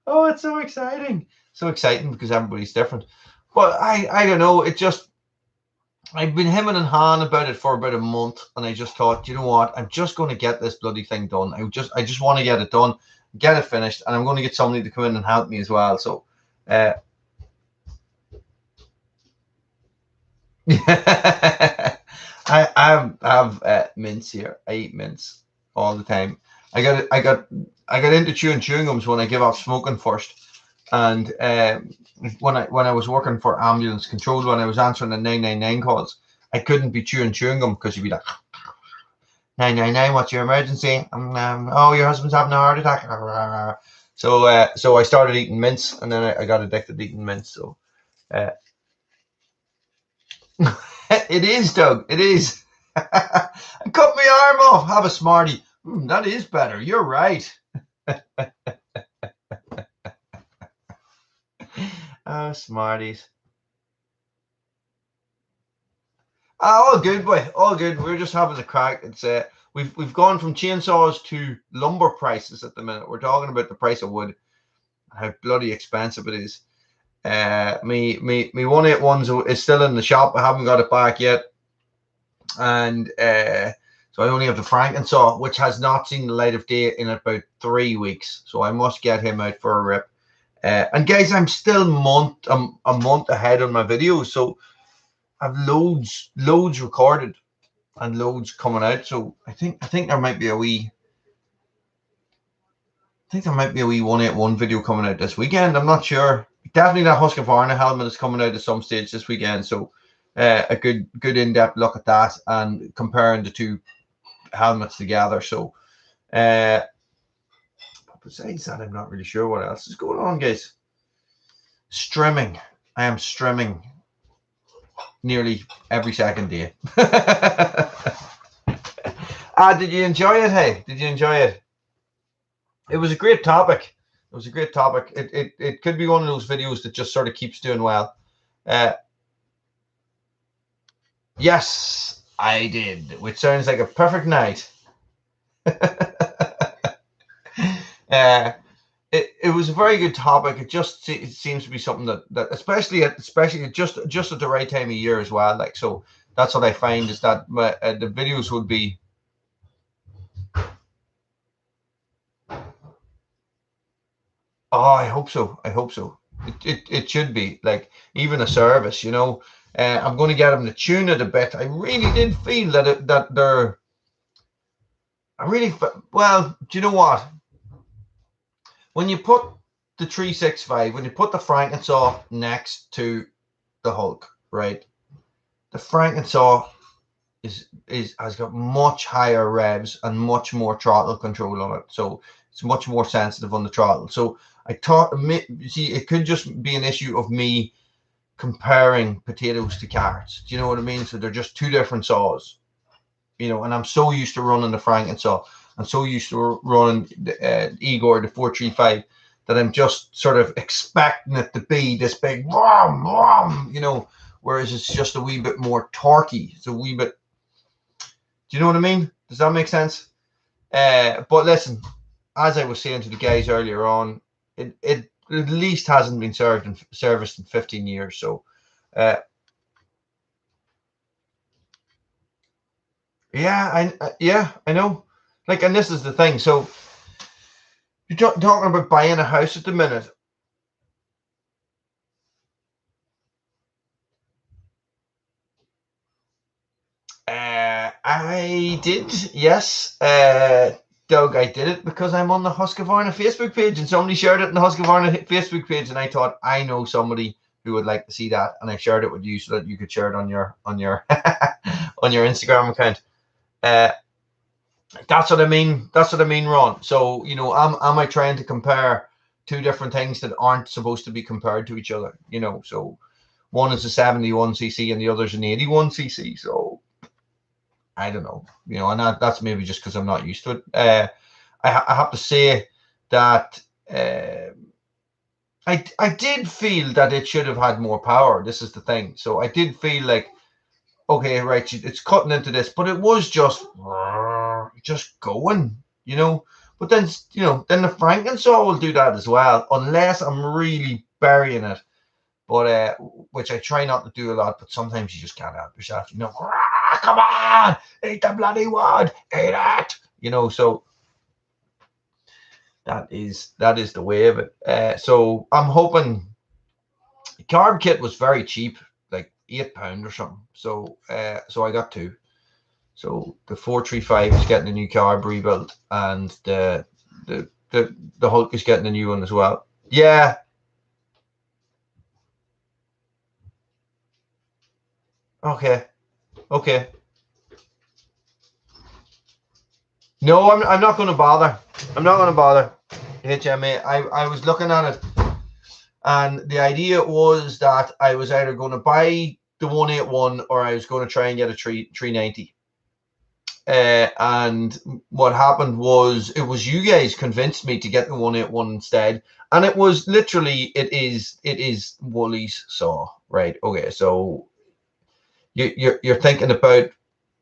Oh, it's so exciting. So exciting because everybody's different. But I don't know. It just, I've been hemming and hawing about it for about a month, and I just thought, you know what? I'm just going to get this bloody thing done. I just want to get it done, get it finished, and I'm going to get somebody to come in and help me as well. So, I have mints here. I eat mints all the time. I got into chewing gums when I gave up smoking first, and when I was working for ambulance control, when I was answering the 999 calls, I couldn't be chewing gum because you'd be like 999, what's your emergency? Oh, your husband's having a heart attack. So I started eating mints, and then I got addicted to eating mints. So it is, Doug. It is. I cut my arm off. Have a Smartie. That is better. You're right. Oh, Smarties. All good, boy. All good. We're just having a crack. It's we've gone from chainsaws to lumber prices at the minute. We're talking about the price of wood, how bloody expensive it is. Me 181s is still in the shop. I haven't got it back yet, and so I only have the Frankensaw, which has not seen the light of day in about 3 weeks. So I must get him out for a rip. And guys, I'm still a month ahead on my videos, so I've loads recorded and loads coming out. So I think there might be a wee 181 video coming out this weekend. I'm not sure. Definitely that Husqvarna helmet is coming out at some stage this weekend. So a good in-depth look at that and comparing the two helmets together. So but besides that, I'm not really sure what else is going on, guys. Streaming. I am streaming nearly every second day. Did you enjoy it? Hey, did you enjoy it? It was a great topic. It was a great topic. It could be one of those videos that just sort of keeps doing well. Yes, I did, which sounds like a perfect night. It was a very good topic. It seems to be something that especially at just at the right time of year as well. Like, so that's what I find is that the videos would be. Oh, I hope so. I hope so. It should be like even a service, you know. I'm going to get them to tune it a bit. I really did feel that they're. Well. Do you know what? When you put the 365, when you put the Frankensaw next to the Hulk, right? The Frankensaw has got much higher revs and much more throttle control on it, so it's much more sensitive on the throttle. So I thought, see, it could just be an issue of me comparing potatoes to carrots. Do you know what I mean? So they're just two different saws, you know. And I'm so used to running the Franken saw. I'm so used to running Igor the 435 that I'm just sort of expecting it to be this big, wham, wham, you know. Whereas it's just a wee bit more torquey. It's a wee bit. Do you know what I mean? Does that make sense? But listen, as I was saying to the guys earlier on, it at least hasn't been serviced in 15 years. So, yeah, I know. Like, and this is the thing. So, you're talking about buying a house at the minute. I did, yes. Doug, I did it because I'm on the Husqvarna Facebook page, and somebody shared it in the Husqvarna Facebook page, and I thought, I know somebody who would like to see that, and I shared it with you so that you could share it on your on your Instagram account. That's what I mean. That's what I mean, Ron. So, you know, am I trying to compare two different things that aren't supposed to be compared to each other? You know, so one is a 71cc and the other's an 81cc. So I don't know, you know, and that's maybe just because I'm not used to it. I have to say that I did feel that it should have had more power. This is the thing. So I did feel like, okay, right, it's cutting into this, but it was just going, you know. But then, you know, then the Frankensaw will do that as well, unless I'm really burying it. But which I try not to do a lot, but sometimes you just can't help yourself, you know. Come on, eat the bloody wood, eat it, you know. So that is the way of it. So I'm hoping the carb kit was very cheap, like £8 or something. So so I got two. So the 435 is getting a new carb rebuilt, and the Hulk is getting a new one as well. Yeah. Okay. Okay. No, I'm not going to bother. I'm not going to bother. HMA. I was looking at it, and the idea was that I was either going to buy the 181 or I was going to try and get a 390. And what happened was, it was you guys convinced me to get the 181 instead, and it was literally it is Woolys saw, right? Okay, so you're thinking about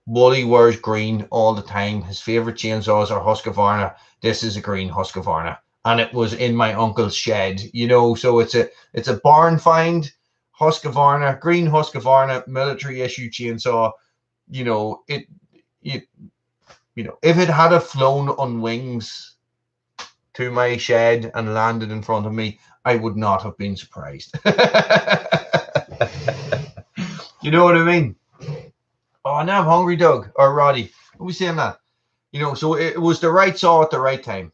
Wooly wears green all the time. His favorite chainsaws are Husqvarna. This is a green Husqvarna, and it was in my uncle's shed, you know. So it's a barn find Husqvarna, green Husqvarna military issue chainsaw. You know it. You know, if it had a flown on wings to my shed and landed in front of me, I would not have been surprised. You know what I mean? Oh, now I'm hungry, Doug or Roddy. What are we saying that? You know, so it was the right saw at the right time,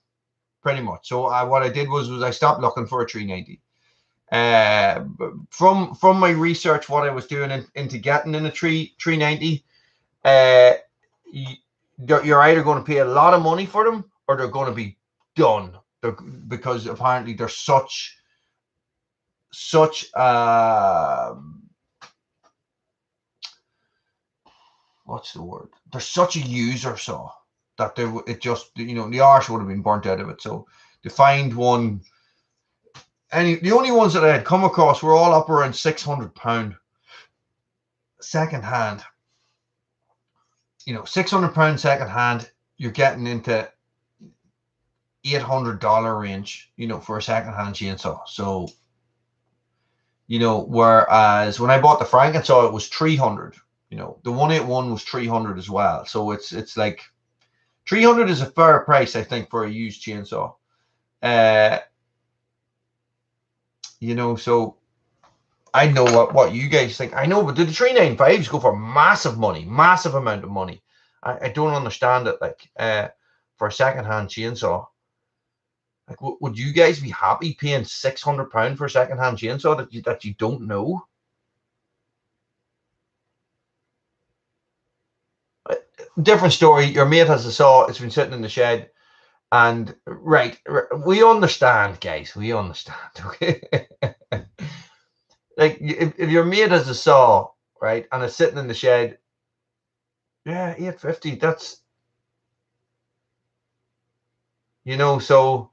pretty much. So what I did was I stopped looking for a 390. From my research, what I was doing into getting in a 390, you're either going to pay a lot of money for them or they're going to be done. Because apparently they're such what's the word? They're such a user saw that it just, you know, the arse would have been burnt out of it. So to find one, and the only ones that I had come across were all up around £600 second hand. You know, £600 second hand, you're getting into $800 range, you know, for a second hand chainsaw. So, you know, whereas when I bought the Frankensaw, it was 300. You know, the 181 was 300 as well. So it's like 300 is a fair price, I think, for a used chainsaw. You know, so I know what you guys think. I know, but did the 395s go for massive money, massive amount of money? I don't understand it. Like, for a second-hand chainsaw, like, would you guys be happy paying £600 for a second-hand chainsaw that you don't know? different story. Your mate has a saw. It's been sitting in the shed. And right, we understand, guys. We understand. Okay. Like if your mate has a saw, right, and it's sitting in the shed, yeah, 850. That's so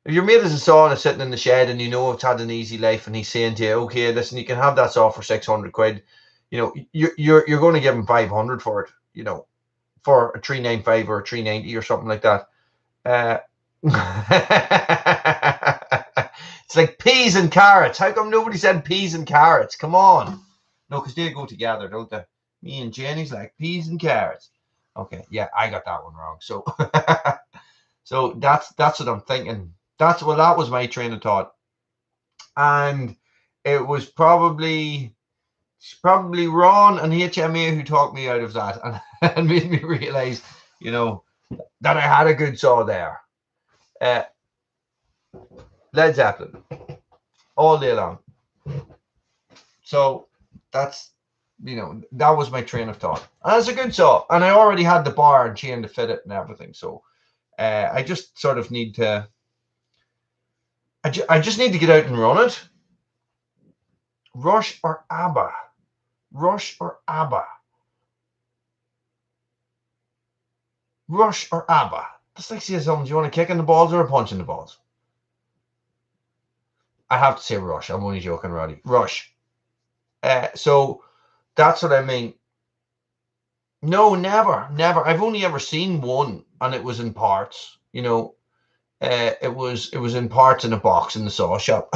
if your mate has a saw and it's sitting in the shed, and it's had an easy life, and he's saying to you, okay, listen, you can have that saw for 600 quid. You're going to give him 500 for it. For a 395 or a 390 or something like that. It's like peas and carrots. How come nobody said peas and carrots? Come on. No, because they go together, don't they? Me and Jenny's like peas and carrots. Okay, yeah, I got that one wrong. So, so that's what I'm thinking. That was my train of thought, and it was probably Ron and HMA who talked me out of that and made me realize, that I had a good saw there. Led Zeppelin all day long. So that's that was my train of thought. And it's a good saw, and I already had the bar and chain to fit it and everything. So I just sort of need to. I just need to get out and run it. Rush or ABBA? Rush or ABBA? Rush or ABBA? That's like saying something. Do you want a kick in the balls or a punch in the balls? I have to say Rush. I'm only joking, Roddy. Rush. So that's what I mean. No, never. I've only ever seen one, and it was in parts. It was in parts in a box in the saw shop.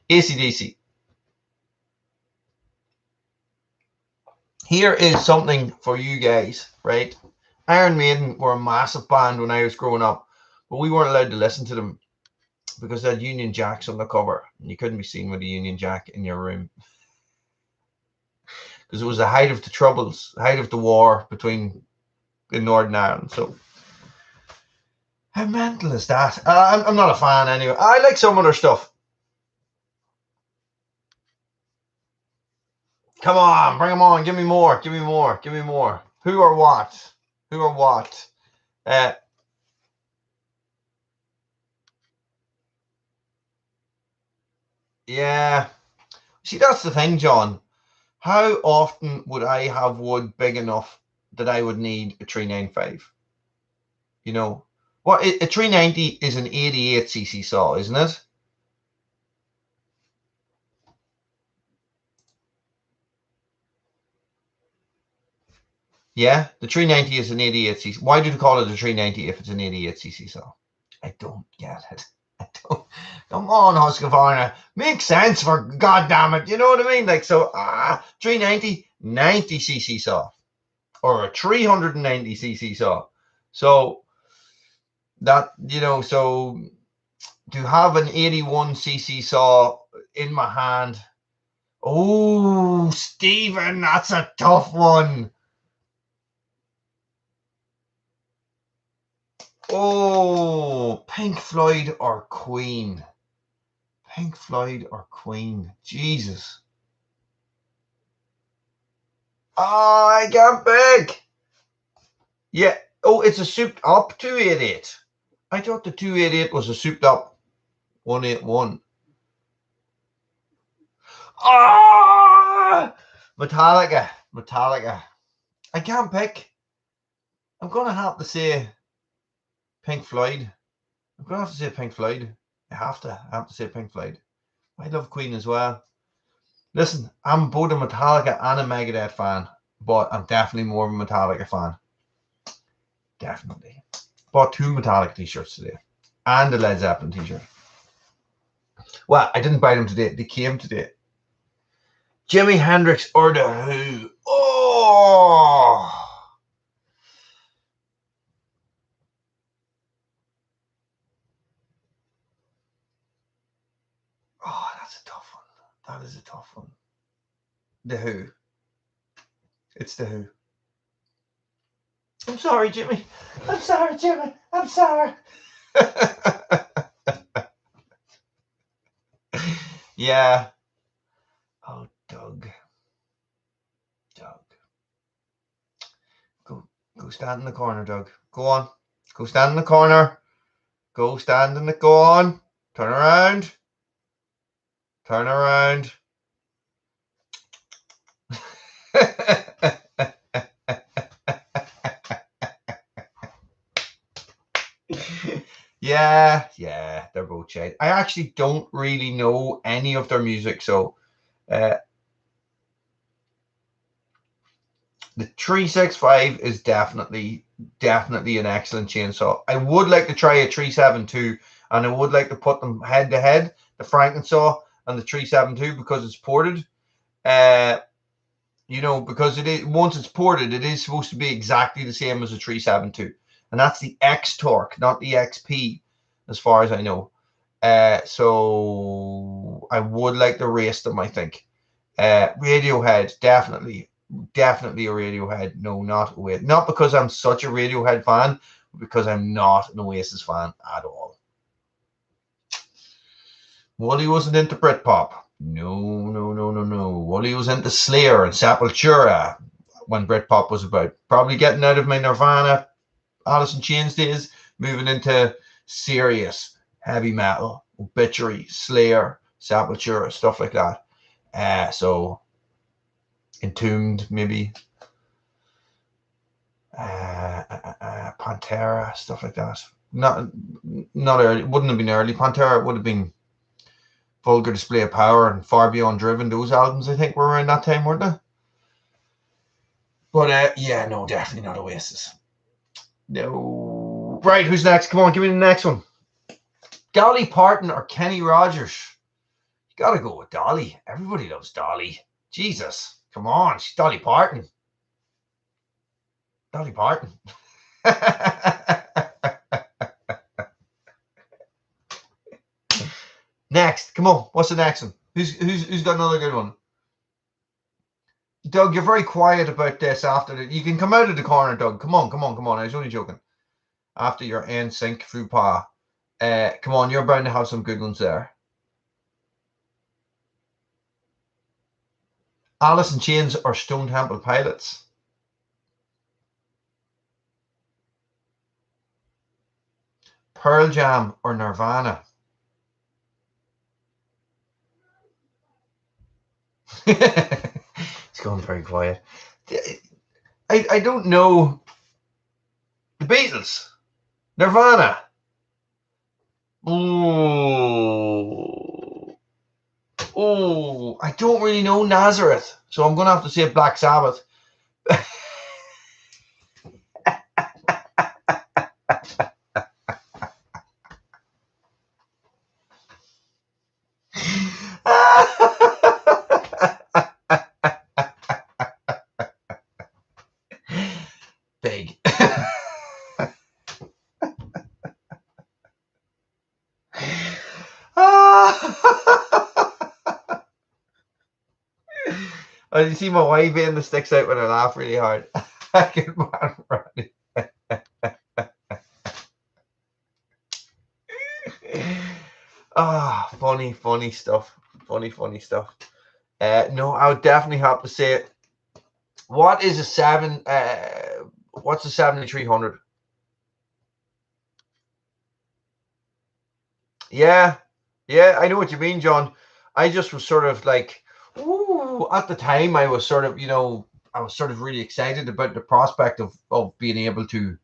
AC/DC. Here is something for you guys, right? Iron Maiden were a massive band when I was growing up, but we weren't allowed to listen to them because they had Union Jacks on the cover, and you couldn't be seen with a Union Jack in your room. Because it was the height of the troubles, the height of the war between in Northern Ireland. So how mental is that? I'm not a fan anyway. I like some of their stuff. Come on, bring them on. Give me more. Who or what? Yeah. See, that's the thing, John. How often would I have wood big enough that I would need a 395? What a 390 is an 88cc saw, isn't it? Yeah, the 390 is an 88cc. Why do they call it a 390 if it's an 88cc saw? I don't get it. I don't. Come on, Husqvarna. Makes sense, for goddamn it. You know what I mean? Like, so 390, 90cc saw, or a 390cc saw. So that, so to have an 81cc saw in my hand. Oh, Stephen, that's a tough one. Oh, Pink Floyd or Queen? Pink Floyd or Queen? Jesus. Oh, I can't pick. Yeah. Oh, it's a souped up 288. I thought the 288 was a souped up 181. Ah! Metallica. I can't pick. I'm going to have to say Pink Floyd. I have to say Pink Floyd. I have to say Pink Floyd. I love Queen as well. Listen, I'm both a Metallica and a Megadeth fan, but I'm definitely more of a Metallica fan. Definitely. Bought 2 Metallica t-shirts today and a Led Zeppelin t-shirt. Well, I didn't buy them today. They came today. Jimi Hendrix or The Who? Oh! Oh, that's a tough one. That is a tough one. The Who. It's The Who. I'm sorry, Jimmy. I'm sorry. Yeah. Oh, Doug. stand in the corner, Doug. Go on. Go stand in the corner. Go stand in the... Go on. Turn around. Turn around. Yeah, they're both shade. I actually don't really know any of their music, so the 365 is definitely an excellent chainsaw. I would like to try a 372, and I would like to put them head to head, the Frankensaw and the 372, because it's ported. Because it is, once it's ported, it is supposed to be exactly the same as a 372, and that's the X torque, not the XP, as far as I know. So I would like to race them, I think. Radiohead, definitely a Radiohead. No, not Oasis. Not because I'm such a Radiohead fan, but because I'm not an Oasis fan at all. Woolly wasn't into Britpop. No. Woolly was into Slayer and Sepultura when Britpop was about. Probably getting out of my Nirvana, Alice in Chains days, moving into serious heavy metal, Obituary, Slayer, Sepultura, stuff like that. So Entombed, maybe. Pantera, stuff like that. Not early. Wouldn't have been early Pantera. It would have been Vulgar Display of Power and Far Beyond Driven. Those albums, I think, were around that time, weren't they? But yeah, no, definitely not Oasis. No. Right, who's next? Come on, give me the next one. Dolly Parton or Kenny Rogers? You gotta go with Dolly. Everybody loves Dolly. Jesus, come on, she's Dolly Parton. Dolly Parton. Next, come on. What's the next one? Who's got another good one? Doug, you're very quiet about this. After you can come out of the corner, Doug. Come on. I was only joking. After your NSYNC faux pas, come on, you're bound to have some good ones there. Alice in Chains or Stone Temple Pilots? Pearl Jam or Nirvana? It's going very quiet. I don't know. The Beatles. Nirvana. Oh, I don't really know Nazareth, so I'm going to have to say Black Sabbath. Big. Oh, you see my wife being the sticks out when I laugh really hard. Good man, Ronnie. Funny stuff. Funny stuff. No, I would definitely have to say it. What is a what's a 7300? Yeah, I know what you mean, John. I just was sort of like, ooh, at the time I was sort of, I was sort of really excited about the prospect of being able to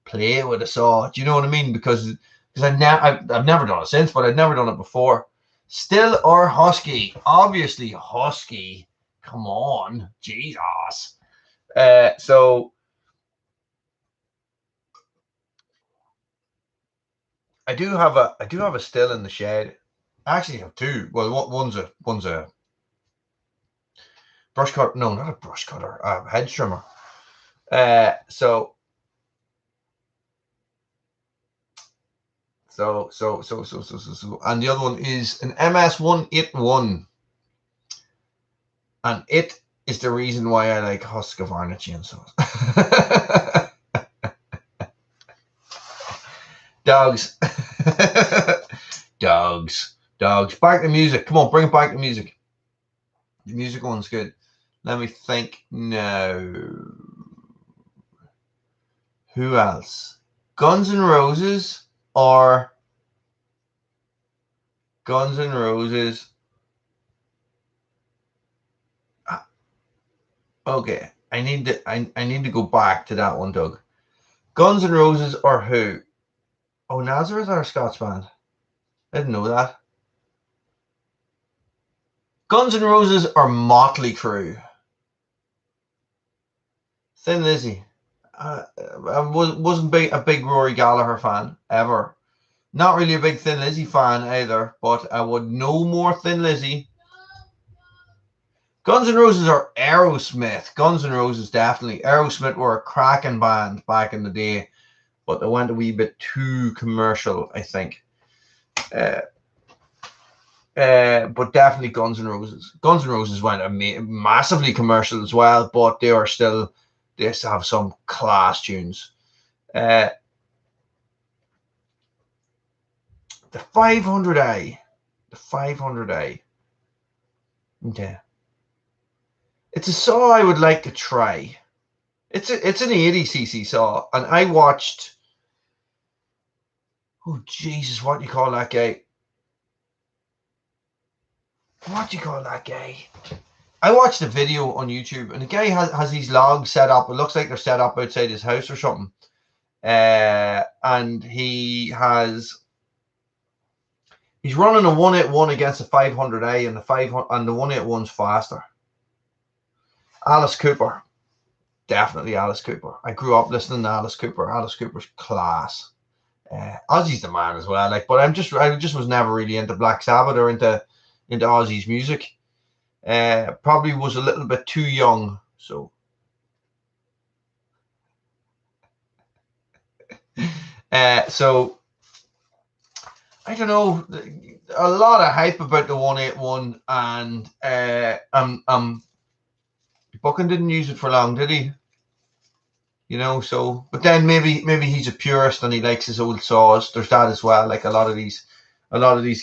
play with a saw. Do you know what I mean? Because I've never done it since, but I've never done it before. Still or Husky? Obviously Husky. Come on, Jesus. So I do have a still in the shed. I actually have two. Well, one's a brush cutter. No, not a brush cutter. A hedge trimmer. So, and the other one is an MS-181, and it is the reason why I like Husqvarna chainsaws. Dogs. Dogs. Back to music. Come on, bring it back to music. The music one's good. Let me think now. Who else? Guns N' Roses or Guns N' Roses? Okay, I need to go back to that one, Doug. Guns N' Roses or who? Oh, Nazareth are a Scots band. I didn't know that. Guns N' Roses or Motley Crue? Thin Lizzy. I wasn't a big Rory Gallagher fan ever. Not really a big Thin Lizzy fan either, but I would know more Thin Lizzy. Guns N' Roses or Aerosmith? Guns N' Roses, definitely. Aerosmith were a cracking band back in the day, but they went a wee bit too commercial, I think. But definitely Guns N' Roses. Guns N' Roses went massively commercial as well, but they still have some class tunes. The 500A. The 500A. Okay. It's a saw I would like to try. It's an 80cc saw, and I watched. Oh Jesus! What do you call that guy? What do you call that guy? I watched a video on YouTube, and the guy has these logs set up. It looks like they're set up outside his house or something. And he's running a 181 against a 500A, and the 181's faster. Alice Cooper. Definitely Alice Cooper. I grew up listening to Alice Cooper. Alice Cooper's class. Ozzy's the man as well. But I just was never really into Black Sabbath or into Ozzy's music. Probably was a little bit too young. So I don't know. A lot of hype about the 181, and Buchan didn't use it for long, did he? So but then maybe he's a purist and he likes his old saws. There's that as well. Like a lot of these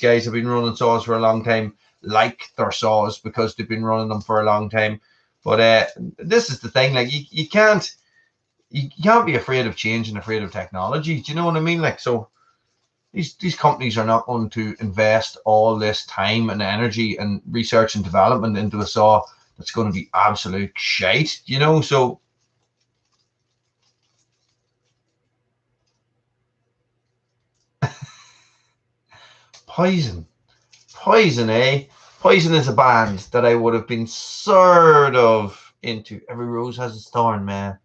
guys have been running saws for a long time, like their saws because they've been running them for a long time. But this is the thing, like you can't be afraid of change and afraid of technology. Do you know what I mean? Like, so these companies are not going to invest all this time and energy and research and development into a saw that's going to be absolute shite, so Poison, eh? Poison is a band that I would have been sort of into. Every rose has its thorn, man.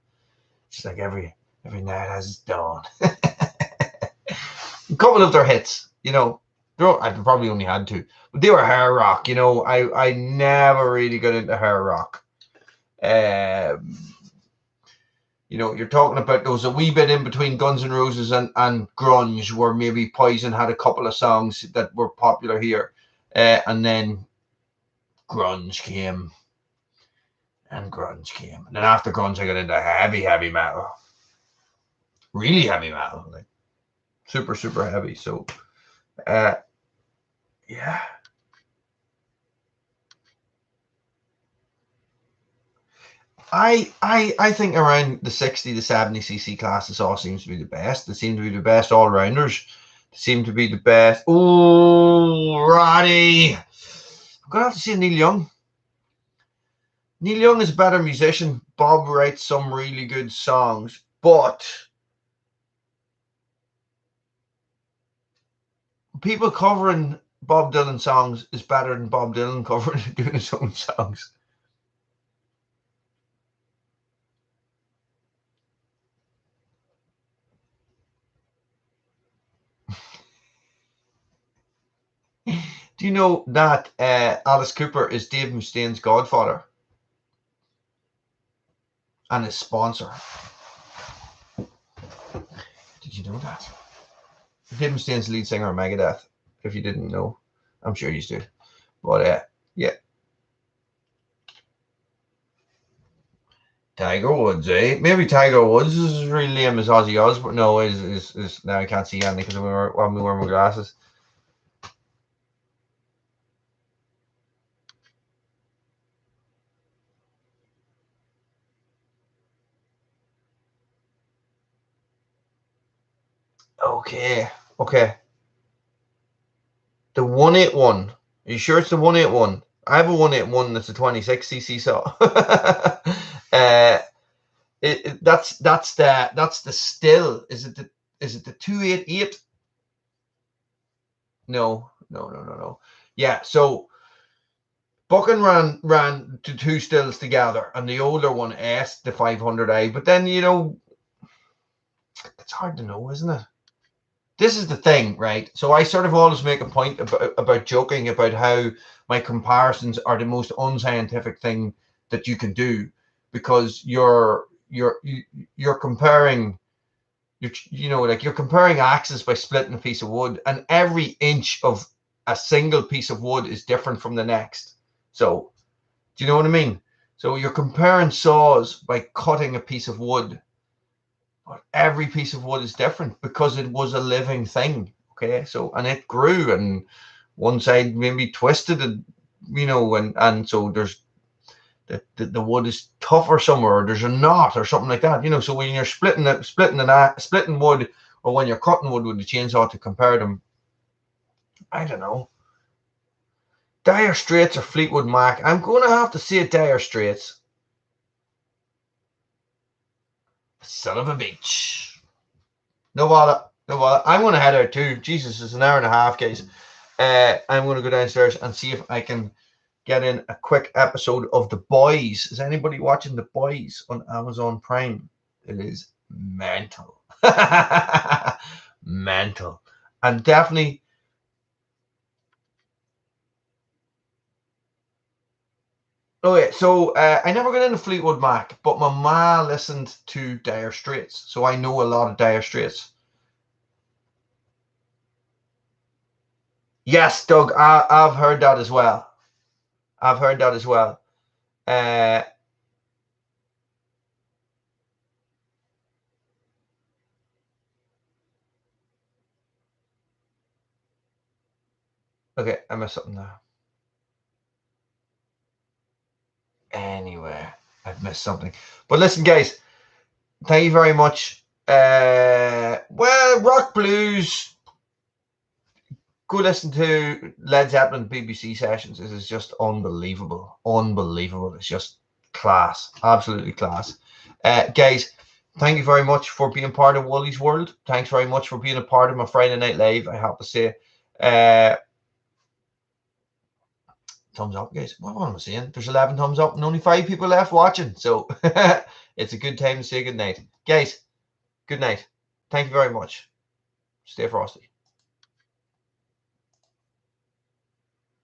It's like every night has its dawn. A couple of their hits, I probably only had two, but they were hair rock. I never really got into hair rock. You're talking about there was a wee bit in between Guns N' Roses and grunge, where maybe Poison had a couple of songs that were popular here, and then grunge came, and then after grunge I got into heavy metal, really heavy metal, like super heavy. So yeah, I think around the 60 to 70cc classes all seems to be the best. They seem to be the best all rounders. They seem to be the best. Oh, Roddy, I'm gonna have to say Neil Young. Neil Young is a better musician. Bob writes some really good songs, but people covering Bob Dylan songs is better than Bob Dylan covering doing his own songs. Do you know that Alice Cooper is Dave Mustaine's godfather and his sponsor? Did you know that? Dave Mustaine's the lead singer of Megadeth. If you didn't know, I'm sure you do. But yeah. Tiger Woods, eh? Maybe Tiger Woods is his real name is Ozzy Osbourne. No, is now I can't see anything because I'm wearing my glasses. Okay. The 181. Are you sure it's the 181? I have a 181 that's a 26cc saw. That's the still. Is it the 288? No. Yeah, so Buchan ran to two stills together, and the older one asked the 500i. But then, it's hard to know, isn't it? This is the thing, right? So I sort of always make a point about joking about how my comparisons are the most unscientific thing that you can do, because you're comparing, you're comparing axes by splitting a piece of wood, and every inch of a single piece of wood is different from the next. So, do you know what I mean? So you're comparing saws by cutting a piece of wood, but every piece of wood is different because it was a living thing. Okay, so, and it grew, and one side maybe twisted, and and so there's the wood is tougher somewhere, or there's a knot or something like that. So when you're splitting wood, or when you're cutting wood with the chainsaw to compare them, I don't know. Dire Straits or Fleetwood Mac? I'm going to have to say Dire Straits. Son of a bitch. No bother. I'm going to head out too. Jesus, it's an hour and a half, guys. I'm going to go downstairs and see if I can get in a quick episode of The Boys. Is anybody watching The Boys on Amazon Prime? It is mental. Mental. And definitely. Okay, so I never got into Fleetwood Mac, but my ma listened to Dire Straits, so I know a lot of Dire Straits. Yes, Doug, I've heard that as well. Okay, I missed something there. Anyway, I've missed something. But listen, guys, thank you very much. Well, rock blues. Go listen to Led Zeppelin BBC sessions. This is just unbelievable. It's just class. Absolutely class. Guys, thank you very much for being part of Woolys World. Thanks very much for being a part of my Friday Night Live, I have to say. Thumbs up, guys. What am I saying? There's 11 thumbs up and only 5 people left watching. So it's a good time to say good night. Guys, good night. Thank you very much. Stay frosty.